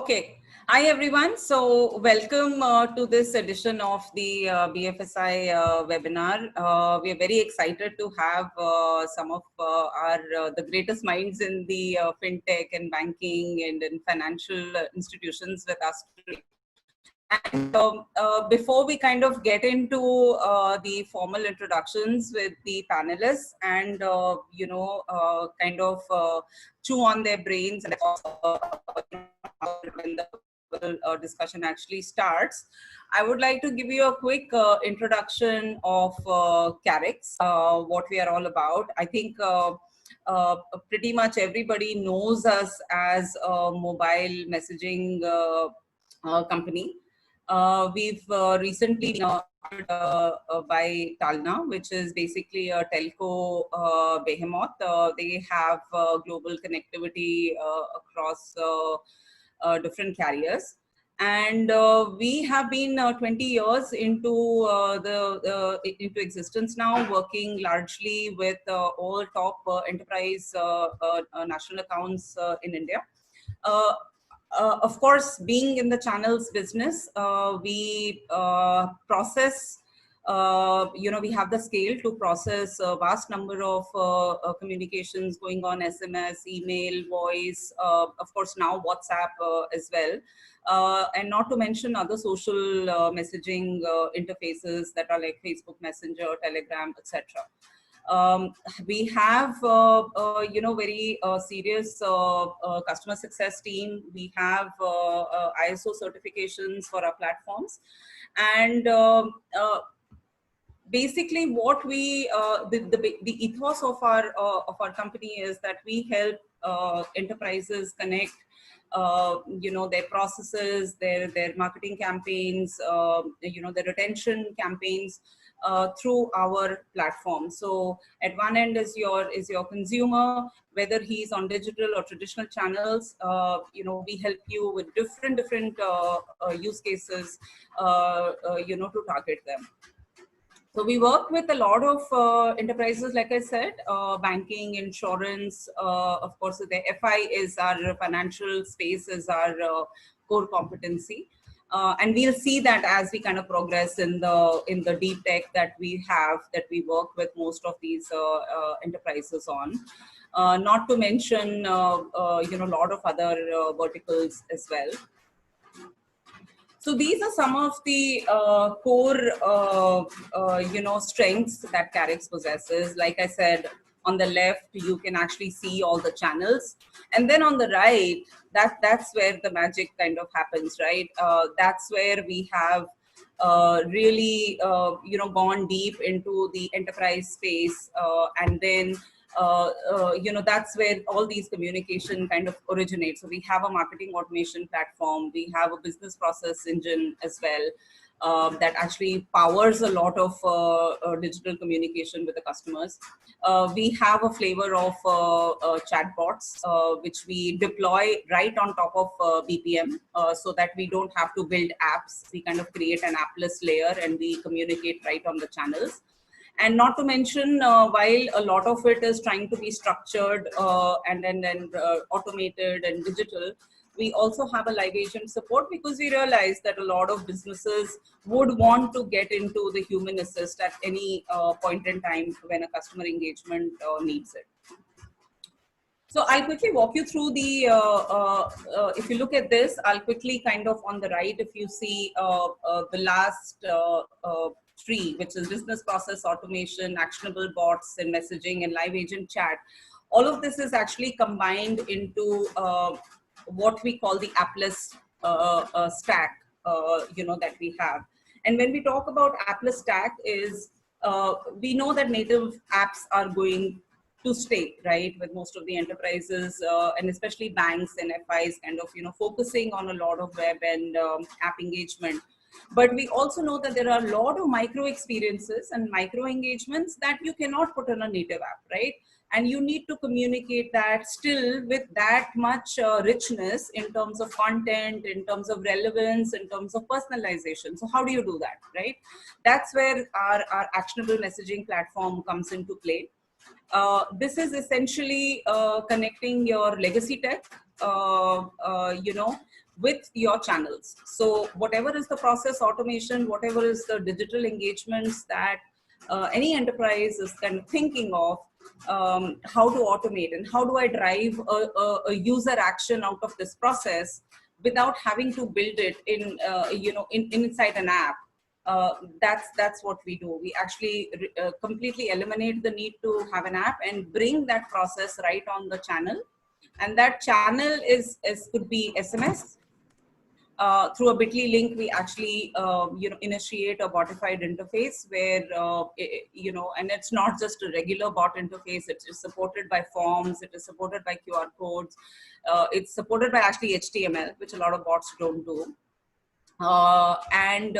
Okay. Hi, everyone. So welcome to this edition of the BFSI webinar. We are very excited to have some of the greatest minds in the fintech and banking and in financial institutions with us today. And before we kind of get into the formal introductions with the panelists and, kind of chew on their brains and when the discussion actually starts, I would like to give you a quick introduction of Karix, what we are all about. I think pretty much everybody knows us as a mobile messaging company. We've recently been by Talna, which is basically a telco behemoth. They have global connectivity across different carriers. And we have been 20 years into into existence now, working largely with all top enterprise national accounts in India. Of course, being in the channels business, we process, we have the scale to process a vast number of communications going on, SMS, email, voice, of course now WhatsApp as well. And not to mention other social messaging interfaces that are like Facebook Messenger, Telegram, etc. We have, very serious customer success team. We have ISO certifications for our platforms. And basically what we, the ethos of our company is that we help enterprises connect their processes, their marketing campaigns, their retention campaigns through our platform. So at one end is your consumer, whether he's on digital or traditional channels. We help you with different use cases, to target them. So we work with a lot of enterprises, like I said, banking, insurance, of course, the FI is our financial space, is our core competency. And we'll see that as we kind of progress in the deep tech that we have, that we work with most of these enterprises on. Not to mention, a lot of other verticals as well. So these are some of the core, strengths that Karix possesses. Like I said, on the left, you can actually see all the channels. And then on the right, that's where the magic kind of happens, right? That's where we have really, gone deep into the enterprise space. And then that's where all these communication kind of originate. So we have a marketing automation platform, we have a business process engine as well, that actually powers a lot of digital communication with the customers. We have a flavor of chatbots, which we deploy right on top of BPM, so that we don't have to build apps. We kind of create an appless layer and we communicate right on the channels. And not to mention, while a lot of it is trying to be structured and then automated and digital, we also have a live agent support, because we realize that a lot of businesses would want to get into the human assist at any point in time when a customer engagement needs it. So I'll quickly walk you through the, if you look at this, I'll quickly kind of on the right, if you see the last three, which is business process automation, actionable bots and messaging and live agent chat. All of this is actually combined into what we call the appless stack, that we have. And when we talk about appless stack is, we know that native apps are going to stay, right, with most of the enterprises, and especially banks and FIs kind of, focusing on a lot of web and app engagement. But we also know that there are a lot of micro experiences and micro engagements that you cannot put on a native app, right? And you need to communicate that still with that much richness in terms of content, in terms of relevance, in terms of personalization. So how do you do that, right? That's where our actionable messaging platform comes into play. This is essentially connecting your legacy tech, with your channels. So whatever is the process automation, whatever is the digital engagements that any enterprise is kind of thinking of, how to automate and how do I drive a user action out of this process without having to build it in, inside an app. That's what we do. We actually completely eliminate the need to have an app and bring that process right on the channel. And that channel is could be SMS. Through a Bitly link, we actually, initiate a botified interface where, and it's not just a regular bot interface. It is supported by forms. It is supported by QR codes. It's supported by actually HTML, which a lot of bots don't do. And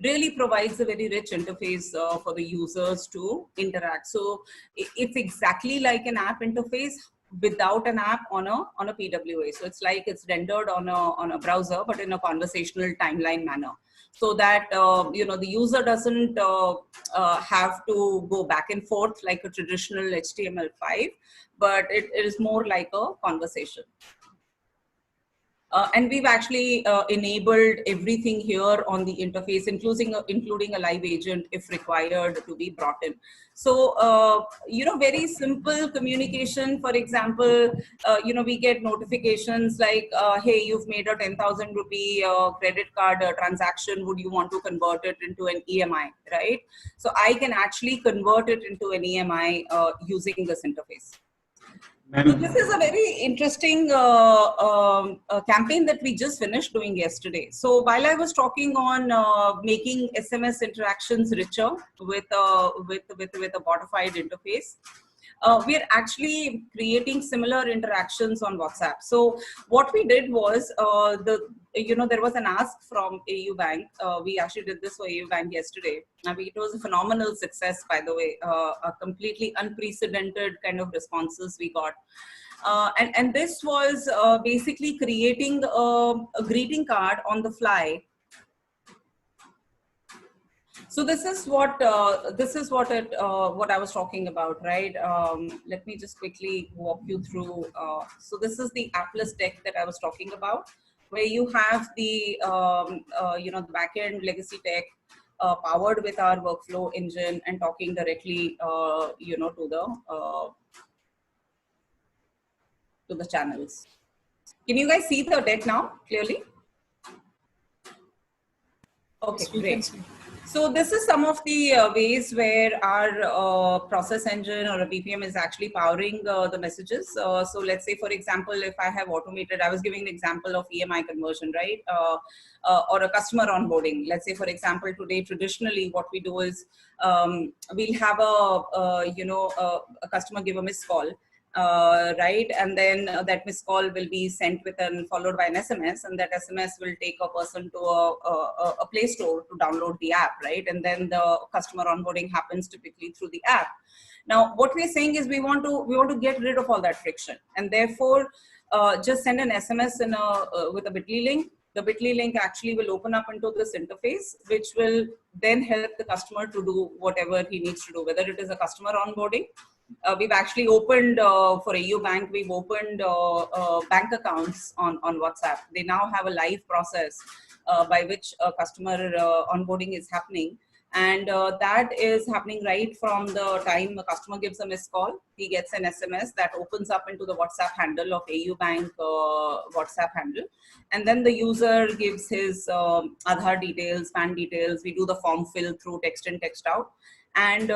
really provides a very rich interface for the users to interact. So it's exactly like an app interface without an app on a PWA. So it's like it's rendered on a browser, but in a conversational timeline manner, so that the user doesn't have to go back and forth like a traditional HTML5, but it is more like a conversation. And we've actually enabled everything here on the interface, including a live agent if required to be brought in. So, very simple communication. For example, we get notifications like, hey, you've made a 10,000 rupee credit card transaction. Would you want to convert it into an EMI, right? So I can actually convert it into an EMI using this interface. So this is a very interesting campaign that we just finished doing yesterday. So while I was talking on making SMS interactions richer with a botified interface, we're actually creating similar interactions on WhatsApp. So what we did was, there was an ask from AU Bank. We actually did this for AU Bank yesterday. It was a phenomenal success, by the way, a completely unprecedented kind of responses we got. And this was basically creating a greeting card on the fly. So this is what what I was talking about, right? Let me just quickly walk you through. So this is the Appless tech that I was talking about, where you have the the backend legacy tech powered with our workflow engine and talking directly to the channels. Can you guys see the deck now clearly? Okay, great. So this is some of the ways where our process engine or a BPM is actually powering the messages. So let's say, for example, if I have automated, I was giving an example of EMI conversion, right? Or a customer onboarding. Let's say, for example, today, traditionally, what we do is we'll have a customer give a missed call. Right, and then that missed call will be sent with and followed by an SMS, and that SMS will take a person to a Play Store to download the app, right? And then the customer onboarding happens typically through the app. Now, what we're saying is we want to get rid of all that friction, and therefore just send an SMS with a Bitly link. The Bitly link actually will open up into this interface, which will then help the customer to do whatever he needs to do, whether it is a customer onboarding. We've actually opened, for AU Bank, we've opened bank accounts on WhatsApp. They now have a live process by which customer onboarding is happening. And that is happening right from the time a customer gives a missed call. He gets an SMS that opens up into the WhatsApp handle of AU Bank WhatsApp handle. And then the user gives his Aadhaar details, PAN details. We do the form fill through text in, text out. And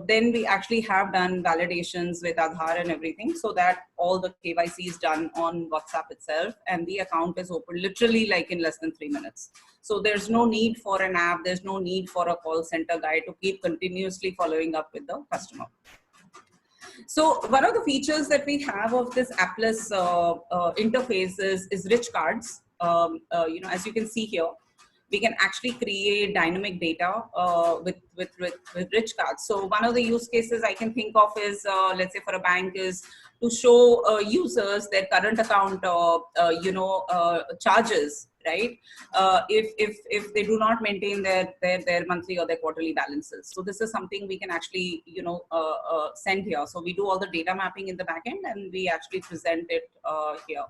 then we actually have done validations with Aadhaar and everything, so that all the KYC is done on WhatsApp itself, and the account is open literally like in less than 3 minutes. So there's no need for an app, there's no need for a call center guy to keep continuously following up with the customer. So one of the features that we have of this Appless interface is rich cards. As you can see here, we can actually create dynamic data with rich cards. So one of the use cases I can think of is, let's say for a bank, is to show users their current account, charges, right? If they do not maintain their monthly or their quarterly balances. So this is something we can actually, send here. So we do all the data mapping in the backend, and we actually present it here.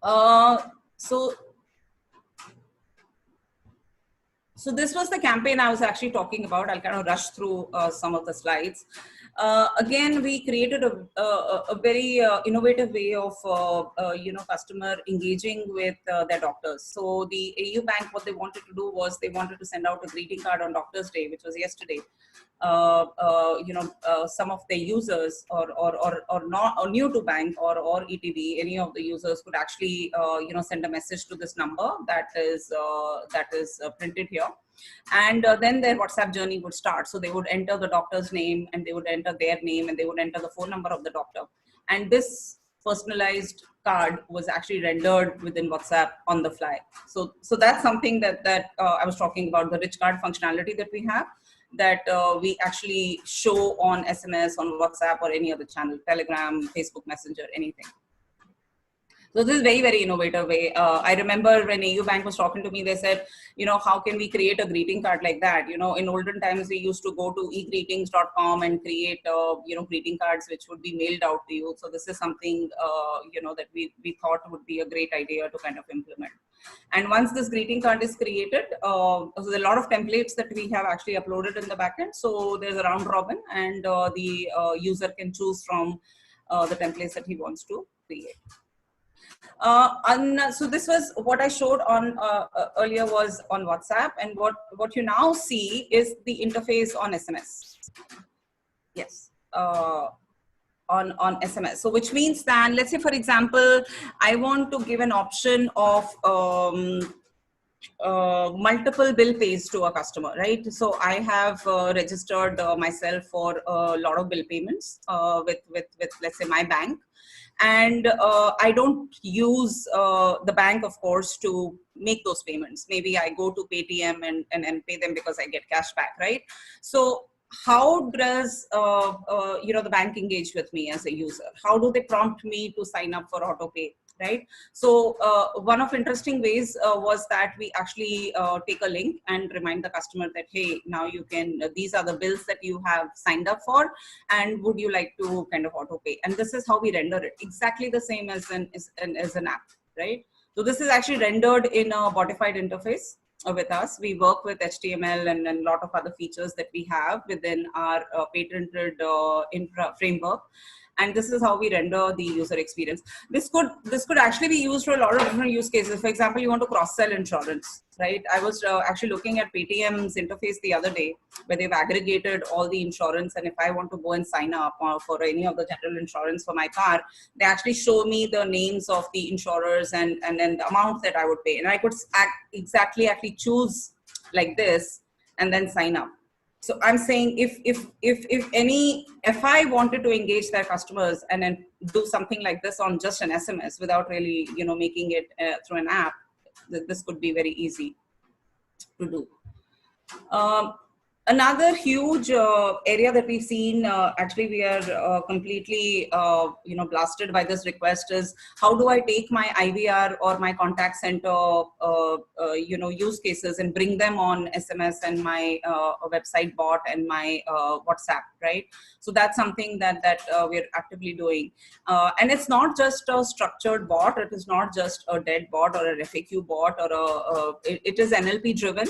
So So this was the campaign I was actually talking about. I'll kind of rush through some of the slides. Again, we created a very innovative way of customer engaging with their doctors. So the AU Bank, what they wanted to do was they wanted to send out a greeting card on Doctors' Day, which was yesterday. Some of their users or not or new to bank or ETB, any of the users could actually send a message to this number that is printed here, and then their WhatsApp journey would start. So they would enter the doctor's name, and they would enter their name, and they would enter the phone number of the doctor, and this personalized card was actually rendered within WhatsApp on the fly. So that's something that I was talking about, the rich card functionality that we have, that we actually show on SMS, on WhatsApp, or any other channel, Telegram, Facebook Messenger, anything. So this is very, very innovative way. I remember when AU Bank was talking to me, they said, how can we create a greeting card like that? In olden times, we used to go to egreetings.com and create, greeting cards which would be mailed out to you. So this is something, that we thought would be a great idea to kind of implement. And once this greeting card is created, so there are a lot of templates that we have actually uploaded in the backend. So there's a round robin, and the user can choose from the templates that he wants to create. So this was what I showed on earlier was on WhatsApp, and what you now see is the interface on SMS. Yes. On SMS. So which means that, let's say, for example, I want to give an option of multiple bill pays to a customer, right? So I have registered myself for a lot of bill payments with let's say my bank, and I don't use the bank, of course, to make those payments. Maybe I go to Paytm and pay them because I get cash back, right? So how does the bank engage with me as a user? How do they prompt me to sign up for autopay, right? So one of interesting ways was that we actually take a link and remind the customer that, hey, now you can, these are the bills that you have signed up for, and would you like to kind of autopay? And this is how we render it, exactly the same as an app, right? So this is actually rendered in a botified interface with us. We work with HTML and a lot of other features that we have within our patented infra framework. And this is how we render the user experience. This could actually be used for a lot of different use cases. For example, you want to cross-sell insurance, right? I was actually looking at Paytm's interface the other day, where they've aggregated all the insurance. And if I want to go and sign up for any of the general insurance for my car, they actually show me the names of the insurers and then the amount that I would pay. And I could exactly actually choose like this and then sign up. So I'm saying if I wanted to engage their customers and then do something like this on just an SMS without really, making it through an app, this could be very easy to do. Another huge area that we've seen, actually we are completely, blasted by this request, is how do I take my IVR or my contact center, use cases and bring them on SMS and my website bot and my WhatsApp, right? So that's something that we're actively doing. And it's not just a structured bot. It is not just a dead bot or a FAQ bot or it is NLP driven.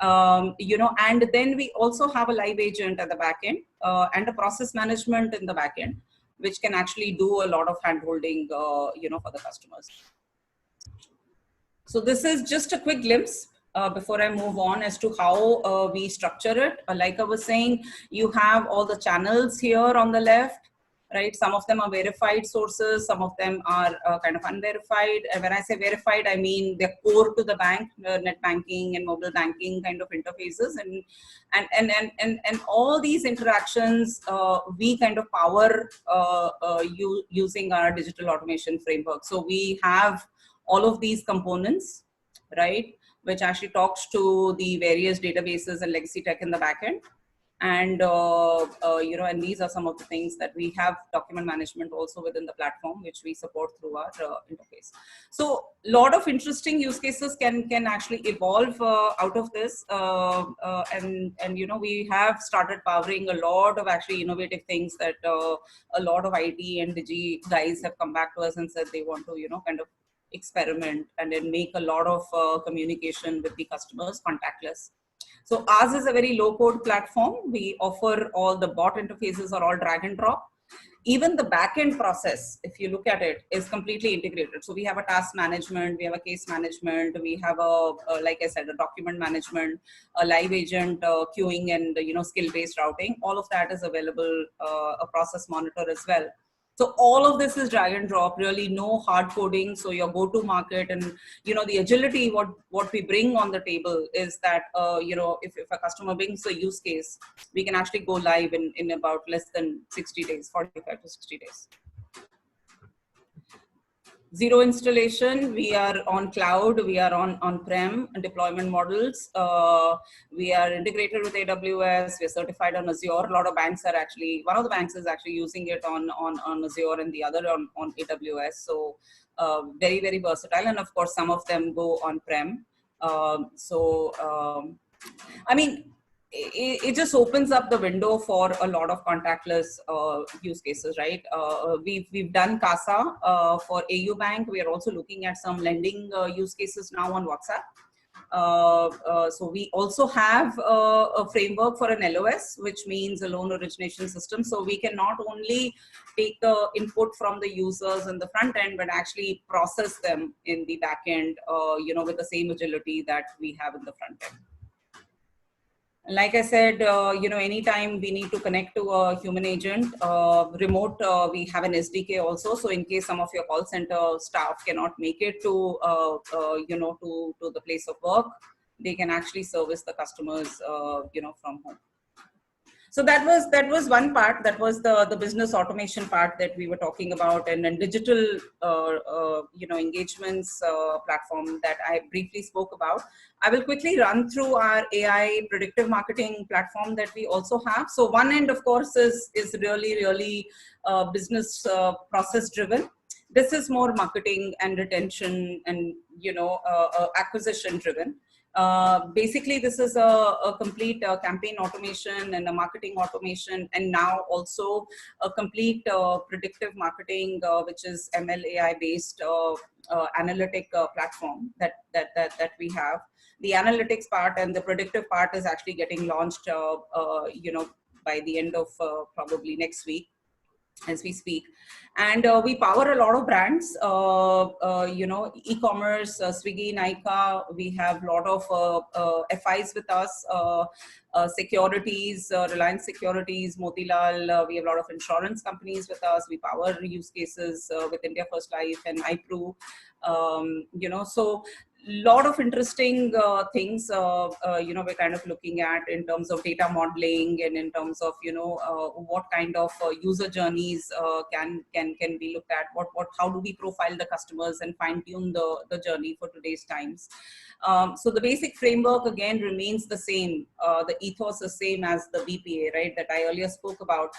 And then we also have a live agent at the back end and a process management in the back end, which can actually do a lot of hand-holding, for the customers. So this is just a quick glimpse before I move on as to how we structure it. Like I was saying, you have all the channels here on the left. Right, some of them are verified sources, some of them are kind of unverified. And when I say verified, I mean they're core to the bank, net banking and mobile banking kind of interfaces, and all these interactions we kind of power using our digital automation framework. So we have all of these components, right, which actually talks to the various databases and legacy tech in the backend. And and these are some of the things that we have. Document management also within the platform, which we support through our interface. So a lot of interesting use cases can actually evolve out of this, and we have started powering a lot of actually innovative things that a lot of IT and Digi guys have come back to us and said they want to kind of experiment and then make a lot of communication with the customers contactless. So ours is a very low code platform. We offer all the bot interfaces are all drag and drop. Even the backend process, if you look at it, is completely integrated. So we have a task management, we have a case management, we have like I said, a document management, a live agent queuing, and skill-based routing. All of that is available. A process monitor as well. So all of this is drag and drop, really no hard coding. So your go-to market and the agility, what we bring on the table is that if a customer brings a use case, we can actually go live in about less than 60 days, 45 to 60 days. Zero installation, we are on cloud, we are on-prem deployment models. We are integrated with AWS, we're certified on Azure. A lot of banks are actually, one of the banks is actually using it on Azure and the other on AWS. So very, very versatile. And of course, some of them go on-prem. I mean, it just opens up the window for a lot of contactless use cases, right? We've done CASA for AU Bank. We are also looking at some lending use cases now on WhatsApp. So we also have a framework for an LOS, which means a loan origination system. So we can not only take the input from the users in the front end, but actually process them in the back end, with the same agility that we have in the front end. Like I said, anytime we need to connect to a human agent, remote, we have an SDK also. So in case some of your call center staff cannot make it to, to the place of work, they can actually service the customers, from home. So that was one part. That was the business automation part that we were talking about, and then digital, engagements platform that I briefly spoke about. I will quickly run through our AI predictive marketing platform that we also have. So one end, of course, is really business process driven. This is more marketing and retention and acquisition driven. Basically, this is a complete campaign automation and a marketing automation, and now also a complete predictive marketing, which is ML AI based analytic platform that we have. The analytics part and the predictive part is actually getting launched, by the end of probably next week, as we speak. And we power a lot of brands, e-commerce, Swiggy, Nykaa. We have a lot of FIs with us, securities, Reliance Securities, Motilal. We have a lot of insurance companies with us. We power use cases with India First Life and iPru. So lot of interesting things we're kind of looking at in terms of data modeling, and in terms of what kind of user journeys can be looked at, how do we profile the customers and fine tune the journey for today's times. So the basic framework again remains the same. The ethos is same as the BPA, right, that I earlier spoke about.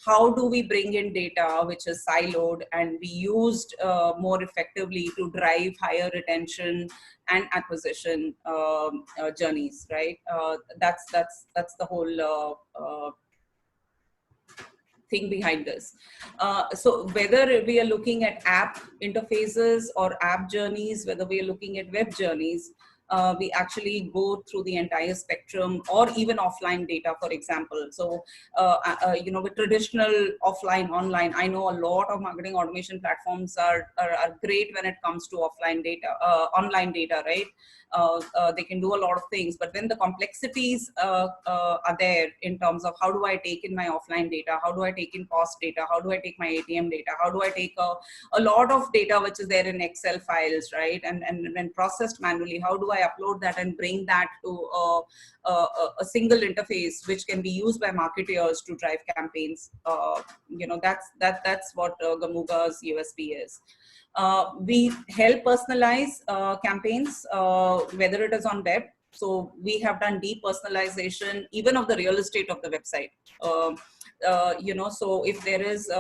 How do we bring in data which is siloed and be used more effectively to drive higher retention and acquisition journeys, right? That's the whole thing behind this. So whether we are looking at app interfaces or app journeys, whether we are looking at web journeys, we actually go through the entire spectrum, or even offline data, for example. So, with traditional offline, online, I know a lot of marketing automation platforms are great when it comes to offline data, online data, right? They can do a lot of things, but when the complexities are there in terms of how do I take in my offline data, how do I take in cost data, how do I take my ATM data, how do I take a lot of data which is there in Excel files, right? And when processed manually, how do I upload that and bring that to a single interface which can be used by marketers to drive campaigns? That's what Gamooga's USP is. We help personalize campaigns, whether it is on web. So we have done deep personalization, even of the real estate of the website. So if there is,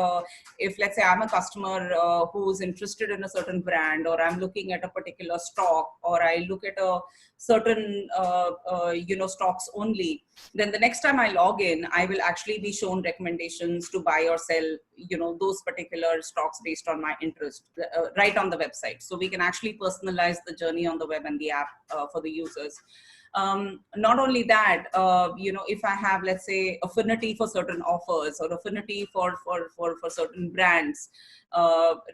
if let's say I'm a customer who's interested in a certain brand, or I'm looking at a particular stock, or I look at a certain, stocks only, then the next time I log in, I will actually be shown recommendations to buy or sell, those particular stocks based on my interest, right on the website. So we can actually personalize the journey on the web and the app for the users. Not only that, if I have, let's say, affinity for certain offers, or affinity for certain brands,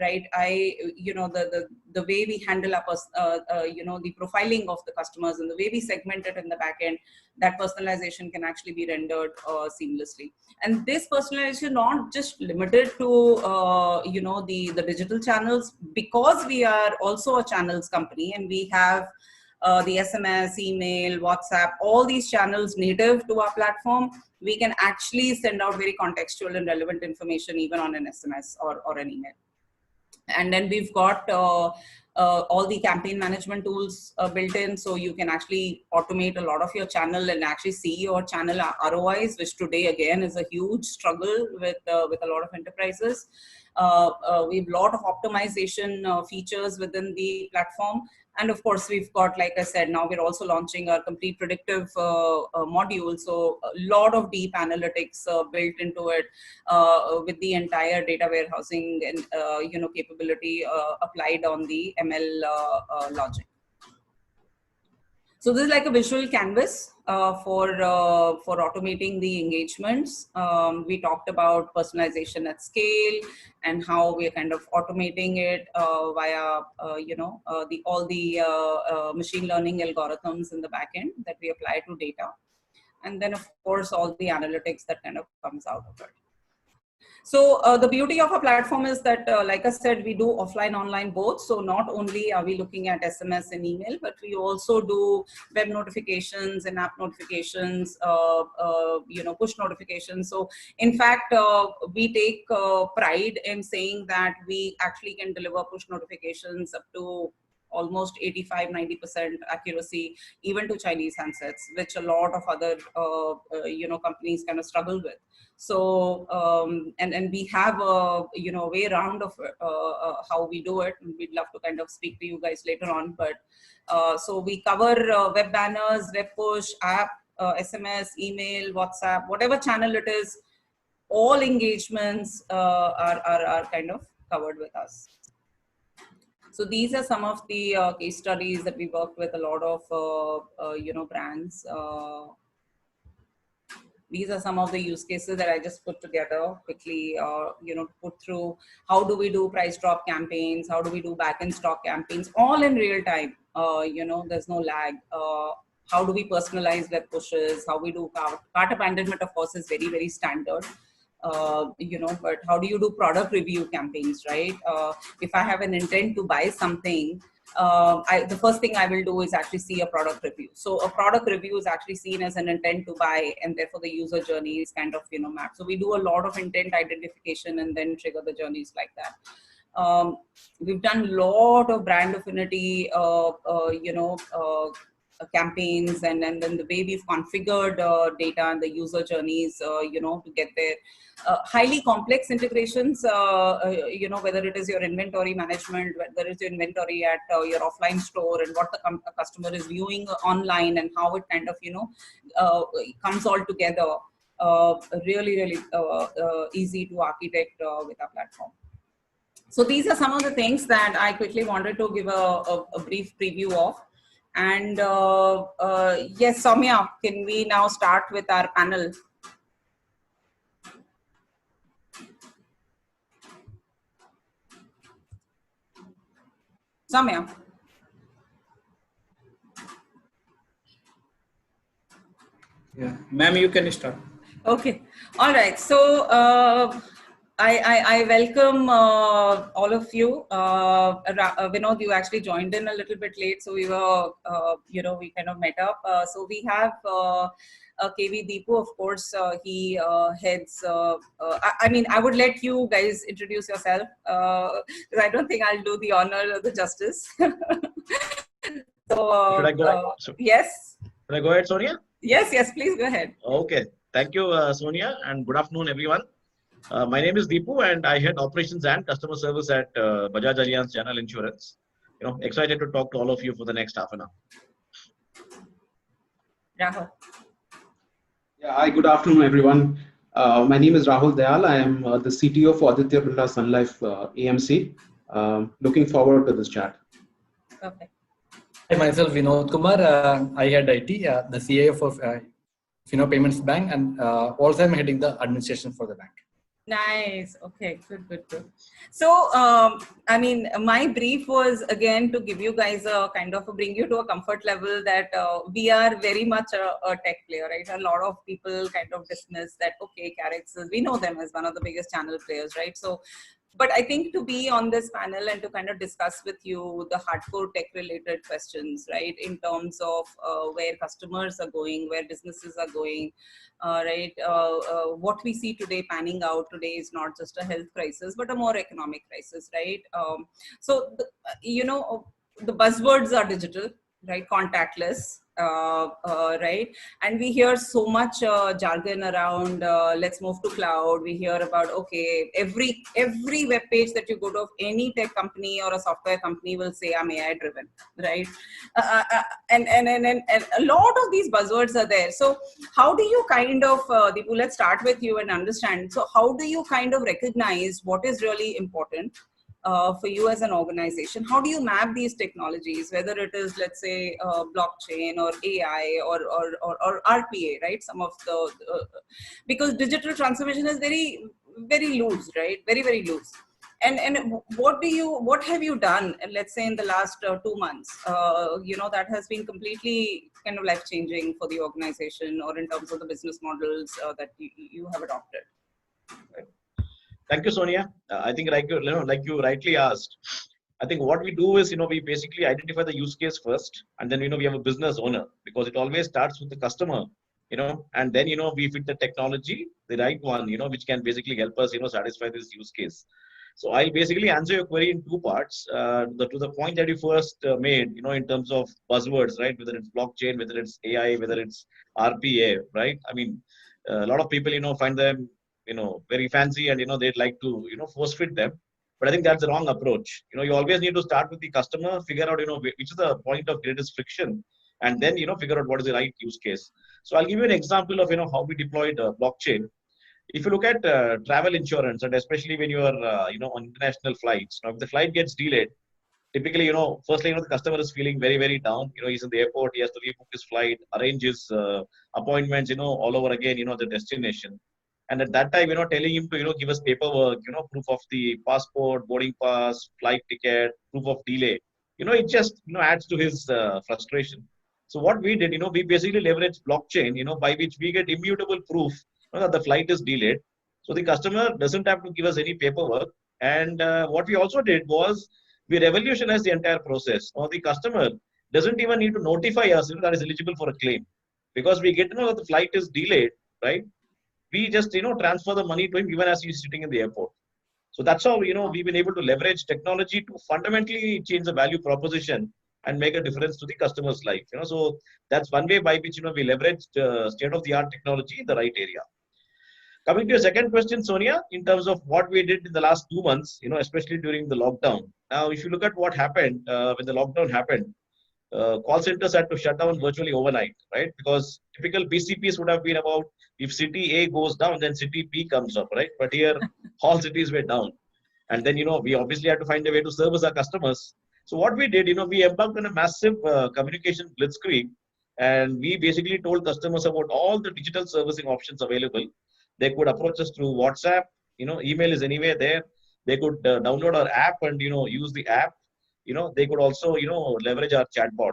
right? The way we handle our, the profiling of the customers and the way we segment it in the back end, that personalization can actually be rendered seamlessly. And this personalization not just limited to, the digital channels, because we are also a channels company, and we have the SMS, email, WhatsApp, all these channels native to our platform. We can actually send out very contextual and relevant information even on an SMS or an email. And then we've got all the campaign management tools built in, so you can actually automate a lot of your channel and actually see your channel ROIs, which today again is a huge struggle with a lot of enterprises. We have a lot of optimization features within the platform. And of course, we've got, like I said, now we're also launching our complete predictive module. So a lot of deep analytics built into it, with the entire data warehousing and capability applied on the ML logic. So this is like a visual canvas for automating the engagements. We talked about personalization at scale and how we're kind of automating it via all the machine learning algorithms in the backend that we apply to data, and then of course all the analytics that kind of comes out of it. So the beauty of our platform is that, like I said, we do offline, online both. So not only are we looking at SMS and email, but we also do web notifications and app notifications, push notifications. So in fact, we take pride in saying that we actually can deliver push notifications up to almost 85-90% accuracy, even to Chinese handsets, which a lot of other companies kind of struggle with. So and we have a way around of how we do it. We'd love to kind of speak to you guys later on, but so we cover web banners, web push, app, SMS, email, WhatsApp, whatever channel it is. All engagements are kind of covered with us. So these are some of the case studies that we worked with a lot of brands. These are some of the use cases that I just put together quickly, put through how do we do price drop campaigns, how do we do back in stock campaigns, all in real time. There's no lag. How do we personalize web pushes, how we do cart abandonment, of course, is very, very standard. But how do you do product review campaigns, right? If I have an intent to buy something, the first thing I will do is actually see a product review. So a product review is actually seen as an intent to buy, and therefore the user journey is kind of mapped. So we do a lot of intent identification and then trigger the journeys like that. We've done a lot of brand affinity campaigns, and then the way we've configured data and the user journeys to get there. Highly complex integrations, whether it is your inventory management, whether it's your inventory at your offline store, and what the customer is viewing online, and how it kind of comes all together. Really, really easy to architect with our platform. So these are some of the things that I quickly wanted to give a brief preview of. And yes, Soumya, can we now start with our panel? Soumya. Yeah, ma'am, you can start. Okay. All right. So I welcome all of you. Vinod, you actually joined in a little bit late, so we were, we kind of met up. So we have KV Deepu, of course. He heads. I would let you guys introduce yourself, because I don't think I'll do the honor or the justice. So should I go ahead? yes. Should I go ahead, Sonia? Yes, please go ahead. Okay. Thank you, Sonia, and good afternoon, everyone. My name is Deepu, and I head operations and customer service at Bajaj Allianz General Insurance. Excited to talk to all of you for the next half an hour. Rahul. Yeah, hi, good afternoon, everyone. My name is Rahul Dayal. I am the CTO for Aditya Birla Sun Life AMC. Looking forward to this chat. Perfect. Hi, myself Vinod Kumar. I head IT, the CIO for Fino Payments Bank, and also I'm heading the administration for the bank. Nice. Okay, good. So, I mean, my brief was again to give you guys a kind of bring you to a comfort level that we are very much a tech player, right? A lot of people kind of dismiss that, okay, Carix, we know them as one of the biggest channel players, right? So, but I think to be on this panel and to kind of discuss with you the hardcore tech related questions, right? In terms of where customers are going, where businesses are going, right? What we see today panning out today is not just a health crisis, but a more economic crisis, right? So, the buzzwords are digital, right? Contactless, right? And we hear so much jargon around let's move to cloud. We hear about, okay, every web page that you go to of any tech company or a software company will say I'm AI driven, right? And a lot of these buzzwords are there. So how do you kind of, Deepu, let's start with you and understand. So how do you kind of recognize what is really important for you as an organization? How do you map these technologies, whether it is, let's say, blockchain or AI or RPA, right? Some of the, because digital transformation is very, very loose, right? Very, very loose. And what have you done, let's say in the last 2 months, that has been completely kind of life changing for the organization or in terms of the business models that you have adopted? Right. Thank you, Sonia. I think like you rightly asked, I think what we do is, we basically identify the use case first, and then, we have a business owner, because it always starts with the customer, and then, we fit the technology, the right one, which can basically help us, satisfy this use case. So I'll basically answer your query in 2 parts. To the point that you first made, in terms of buzzwords, right? Whether it's blockchain, whether it's AI, whether it's RPA, right? I mean, a lot of people, find them very fancy, and they'd like to force fit them, but I think that's the wrong approach. You always need to start with the customer, figure out which is the point of greatest friction, and then figure out what is the right use case. So I'll give you an example of how we deployed blockchain. If you look at travel insurance, and especially when you are on international flights, now if the flight gets delayed, typically firstly the customer is feeling very, very down. He's in the airport, he has to rebook his flight, arrange his appointments all over again, the destination. And at that time, telling him to, give us paperwork, proof of the passport, boarding pass, flight ticket, proof of delay, it just, adds to his frustration. So what we did, we basically leveraged blockchain, by which we get immutable proof that the flight is delayed. So the customer doesn't have to give us any paperwork. And what we also did was we revolutionized the entire process. Now the customer doesn't even need to notify us that is eligible for a claim, because we get to know that the flight is delayed, right? We just transfer the money to him even as he's sitting in the airport. So that's how we've been able to leverage technology to fundamentally change the value proposition and make a difference to the customer's life. So that's one way by which we leveraged state-of-the-art technology in the right area. Coming to your second question, Sonia, in terms of what we did in the last 2 months, especially during the lockdown. Now, if you look at what happened when the lockdown happened, call centers had to shut down virtually overnight, right? Because typical BCPs would have been about, if city A goes down, then city B comes up, right? But here, all cities were down. And then, we obviously had to find a way to service our customers. So what we did, we embarked on a massive communication blitzkrieg. And we basically told customers about all the digital servicing options available. They could approach us through WhatsApp, email is anywhere there. They could download our app and, use the app. They could also, leverage our chatbot.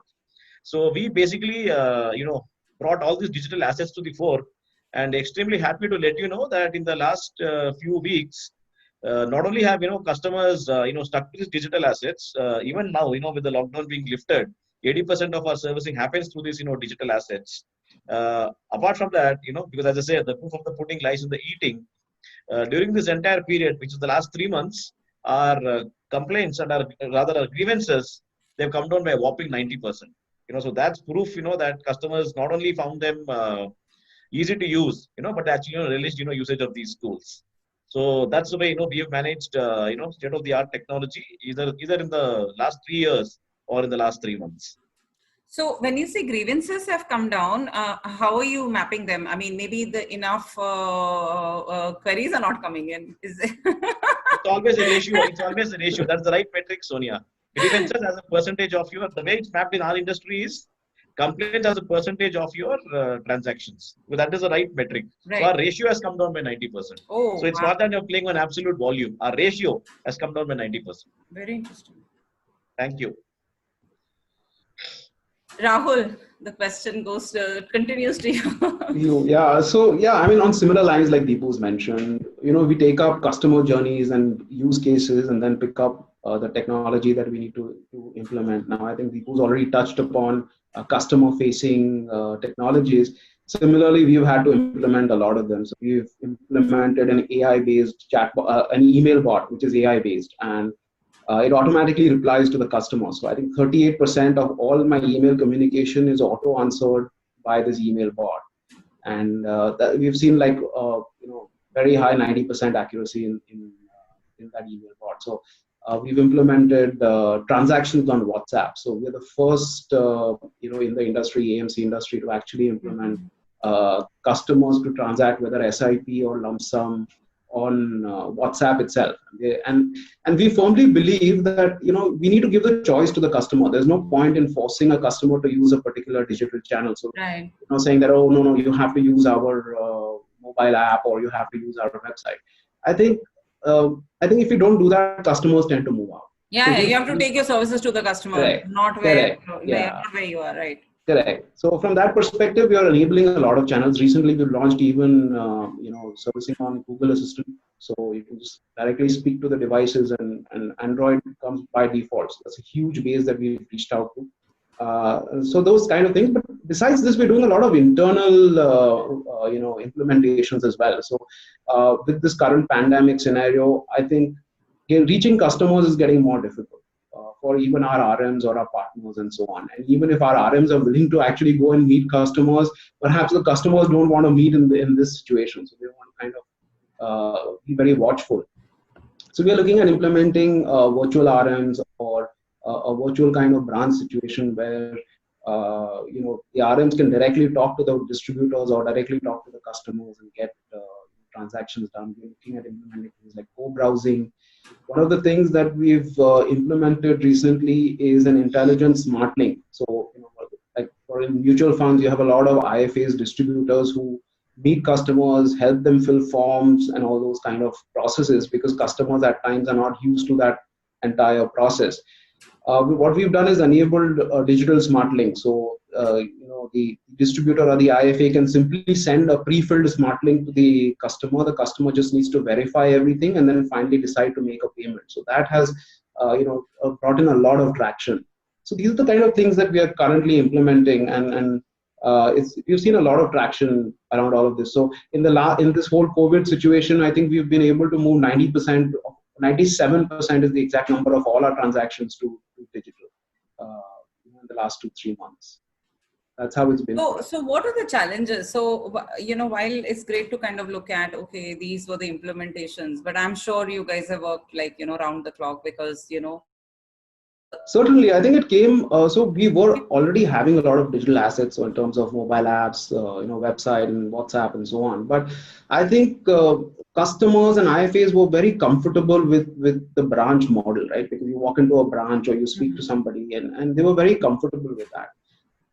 So we basically, brought all these digital assets to the fore, and extremely happy to let you know that in the last few weeks, not only have, customers, stuck to these digital assets, even now, with the lockdown being lifted, 80% of our servicing happens through these, digital assets. Apart from that, because as I said, the proof of the pudding lies in the eating. During this entire period, which is the last 3 months, our complaints and our grievances, they've come down by a whopping 90%. So that's proof, that customers not only found them easy to use, but actually, realised, usage of these tools. So that's the way, we have managed, state of the art technology, either in the last 3 years or in the last 3 months. So when you say grievances have come down, how are you mapping them? I mean, maybe the enough queries are not coming in. Is it? It's always a ratio. It's always a ratio. That's the right metric, Sonia. Grievances as a percentage of the way it's mapped in our industry is complaints as a percentage of your transactions. Well, that is the right metric. Right. So our ratio has come down by 90%. Oh, so it's wow. not that you're playing on absolute volume. Our ratio has come down by 90%. Very interesting. Thank you. Rahul, the question continues to you. Yeah. So yeah, I mean, on similar lines like Deepu's mentioned, we take up customer journeys and use cases, and then pick up the technology that we need to implement. Now, I think Deepu's already touched upon customer-facing technologies. Similarly, we've had to implement a lot of them. So we've implemented an AI-based chatbot, an email bot, which is AI-based, and it automatically replies to the customer. So I think 38% of all my email communication is auto-answered by this email bot. And we've seen very high 90% accuracy in that email bot. So we've implemented transactions on WhatsApp. So we're the first, in the industry, AMC industry, to actually implement customers to transact whether SIP or lump sum on WhatsApp itself. And we firmly believe that, we need to give the choice to the customer. There's no point in forcing a customer to use a particular digital channel. So, right. Saying that, oh, no, you have to use our mobile app or you have to use our website. I think if you don't do that, customers tend to move out. Yeah, so you have to take your services to the customer, correct, not where, yeah. where you are, right? Correct. So from that perspective, we are enabling a lot of channels. Recently, we've launched even, servicing on Google Assistant. So you can just directly speak to the devices, and Android comes by default. So that's a huge base that we've reached out to. So those kind of things. But besides this, we're doing a lot of internal, implementations as well. So with this current pandemic scenario, I think reaching customers is getting more difficult. For even our RMs or our partners and so on. And even if our RMs are willing to actually go and meet customers, perhaps the customers don't want to meet in this situation. So they want to kind of be very watchful. So we are looking at implementing virtual RMs or a virtual kind of branch situation where, the RMs can directly talk to the distributors or directly talk to the customers and get transactions done. We're looking at implementing things like co-browsing. One of the things that we've implemented recently is an intelligent smart link. So, like for mutual funds, you have a lot of IFAs, distributors who meet customers, help them fill forms and all those kind of processes, because customers at times are not used to that entire process. What we've done is enabled a digital smart link. So, the distributor or the IFA can simply send a pre-filled smart link to the customer. The customer just needs to verify everything and then finally decide to make a payment. So that has, brought in a lot of traction. So these are the kind of things that we are currently implementing, and we've seen a lot of traction around all of this. So in this whole COVID situation, I think we've been able to move 90%, 97% is the exact number of all our transactions to digital in the last 2-3 months. That's how it's been. So what are the challenges? So, while it's great to kind of look at, okay, these were the implementations, but I'm sure you guys have worked round the clock because, Certainly, I think it came, so we were already having a lot of digital assets in terms of mobile apps, website and WhatsApp and so on. But I think customers and IFAs were very comfortable with the branch model, right? Because you walk into a branch or you speak to somebody, and they were very comfortable with that.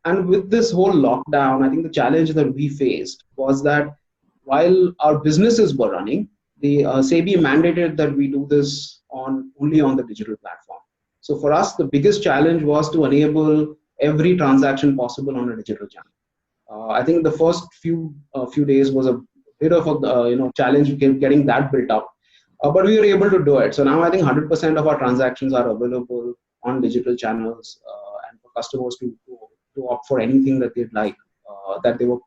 And with this whole lockdown, I think the challenge that we faced was that while our businesses were running, the SEBI mandated that we do this only on the digital platform. So for us, the biggest challenge was to enable every transaction possible on a digital channel. I think the first few days was a bit of a challenge getting that built up, but we were able to do it. So now I think 100% of our transactions are available on digital channels, and for customers to opt for anything that they'd like, that they were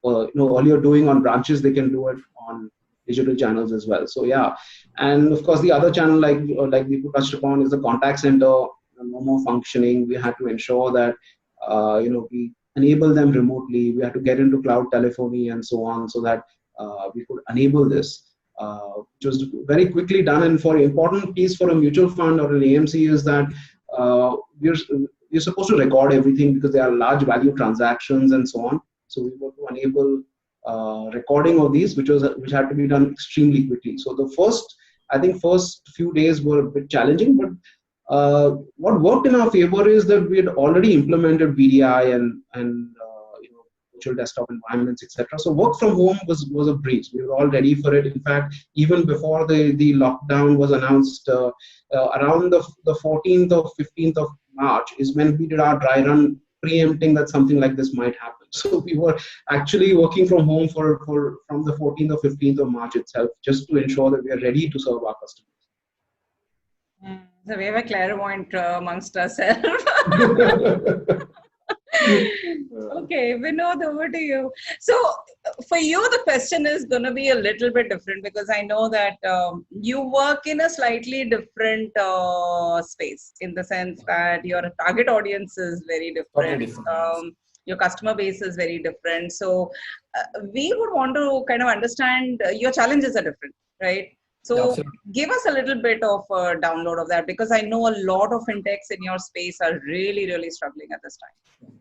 earlier doing on branches, they can do it on digital channels as well. So yeah, and of course the other channel, like we touched upon, is the contact center. No more functioning. We had to ensure that we enable them remotely. We had to get into cloud telephony and so on, so that we could enable this, which was very quickly done. And for important piece for a mutual fund or an AMC is that we're supposed to record everything because there are large value transactions and so on. So we were to enable recording of these, which had to be done extremely quickly. So the first few days were a bit challenging, but what worked in our favor is that we had already implemented VDI and virtual desktop environments, etc. So work from home was a breeze. We were all ready for it. In fact, even before the lockdown was announced, around the 14th or 15th of March is when we did our dry run, preempting that something like this might happen. So we were actually working from home from the 14th or 15th of March itself, just to ensure that we are ready to serve our customers. So we have a clairvoyant amongst ourselves. Okay, Vinod, over to you. So for you, the question is going to be a little bit different, because I know that you work in a slightly different space, in the sense that your target audience is very different. Your customer base is very different. So we would want to kind of understand your challenges are different, right? So give us a little bit of a download of that, because I know a lot of fintechs in your space are really, really struggling at this time.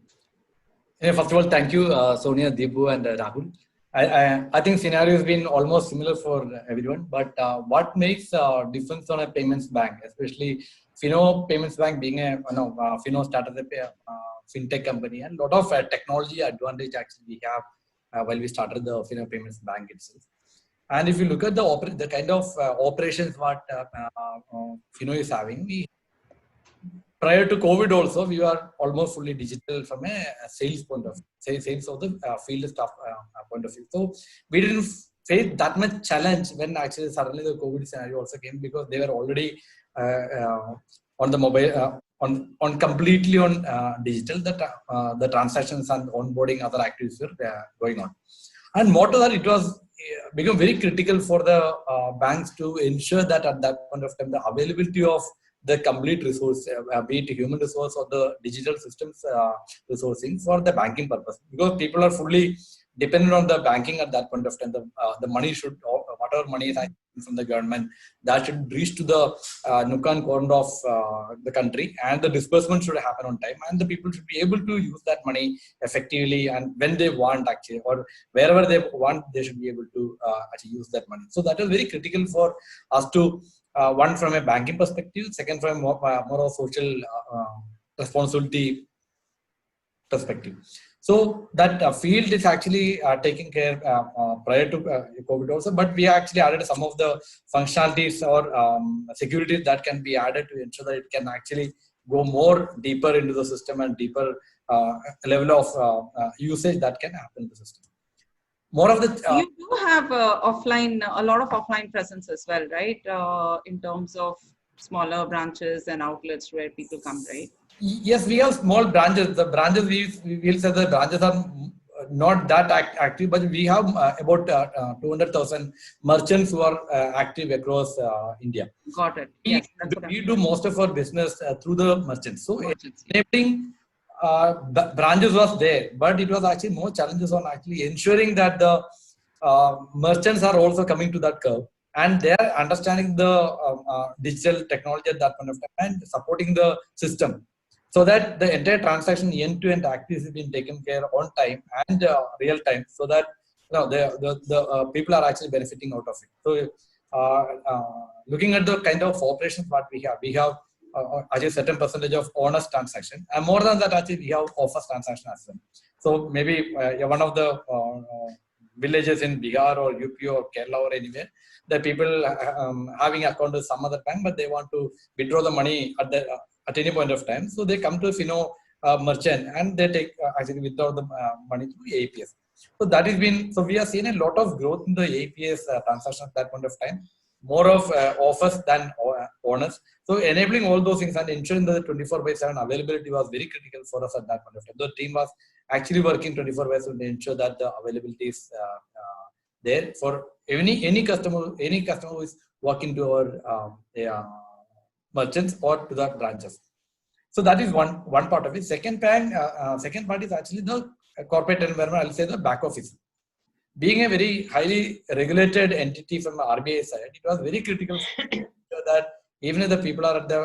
Yeah, first of all, thank you, Sonia, Deepu, and Rahul. I think scenario has been almost similar for everyone, but what makes a difference on a payments bank, especially Fino Payments Bank being Fino started a fintech company, and a lot of technology advantage actually we have while we started the Fino Payments Bank itself. And if you look at the kind of operations what Fino is having, prior to COVID also, we were almost fully digital from a sales point of view, sales of the field staff point of view. So we didn't face that much challenge when actually suddenly the COVID scenario also came, because they were already on the mobile, on completely on digital, the transactions and onboarding other activities were going on. And more to that, it was become very critical for the banks to ensure that at that point of time, the availability of the complete resource, be it human resource or the digital systems resourcing for the banking purpose, because people are fully dependent on the banking at that point of time. The money should, whatever money is from the government, that should reach to the nook and corner of the country, and the disbursement should happen on time, and the people should be able to use that money effectively and when they want actually, or wherever they want, they should be able to actually use that money. So that is very critical for us to one from a banking perspective, second from a more of social responsibility perspective. So that field is actually taking care prior to COVID also, but we actually added some of the functionalities or securities that can be added to ensure that it can actually go more deeper into the system and deeper level of usage that can happen in the system. More of the you do have a lot of offline presence as well, right? In terms of smaller branches and outlets where people come, right? Yes, we have small branches. The branches we will say the branches are not that active, but we have about 200,000 merchants who are active across India. Got it. Yes, we do most of our business through the merchants. So enabling branches was there, but it was actually more challenges on actually ensuring that the merchants are also coming to that curve, and they are understanding the digital technology at that point of time and supporting the system, so that the entire transaction end-to-end activities has been taken care on time and real time, so that the people are actually benefiting out of it. So looking at the kind of operations what we have actually a certain percentage of honest transaction, and more than that actually we have offers transaction as well. So maybe one of the villages in Bihar or UP or Kerala or anywhere, the people having account with some other bank, but they want to withdraw the money at any point of time. So they come to Fino merchant and they take actually withdraw the money through APS. So that has been, so we are seeing a lot of growth in the APS transaction at that point of time, more of offers than honest. So enabling all those things and ensuring the 24/7 availability was very critical for us at that point of time. The team was actually working 24/7 to ensure that the availability is there for any customer who is walking to our merchants or to the branches. So that is one part of it. Second part is actually the corporate environment. I'll say the back office. Being a very highly regulated entity from the RBI side, it was very critical that even if the people are at the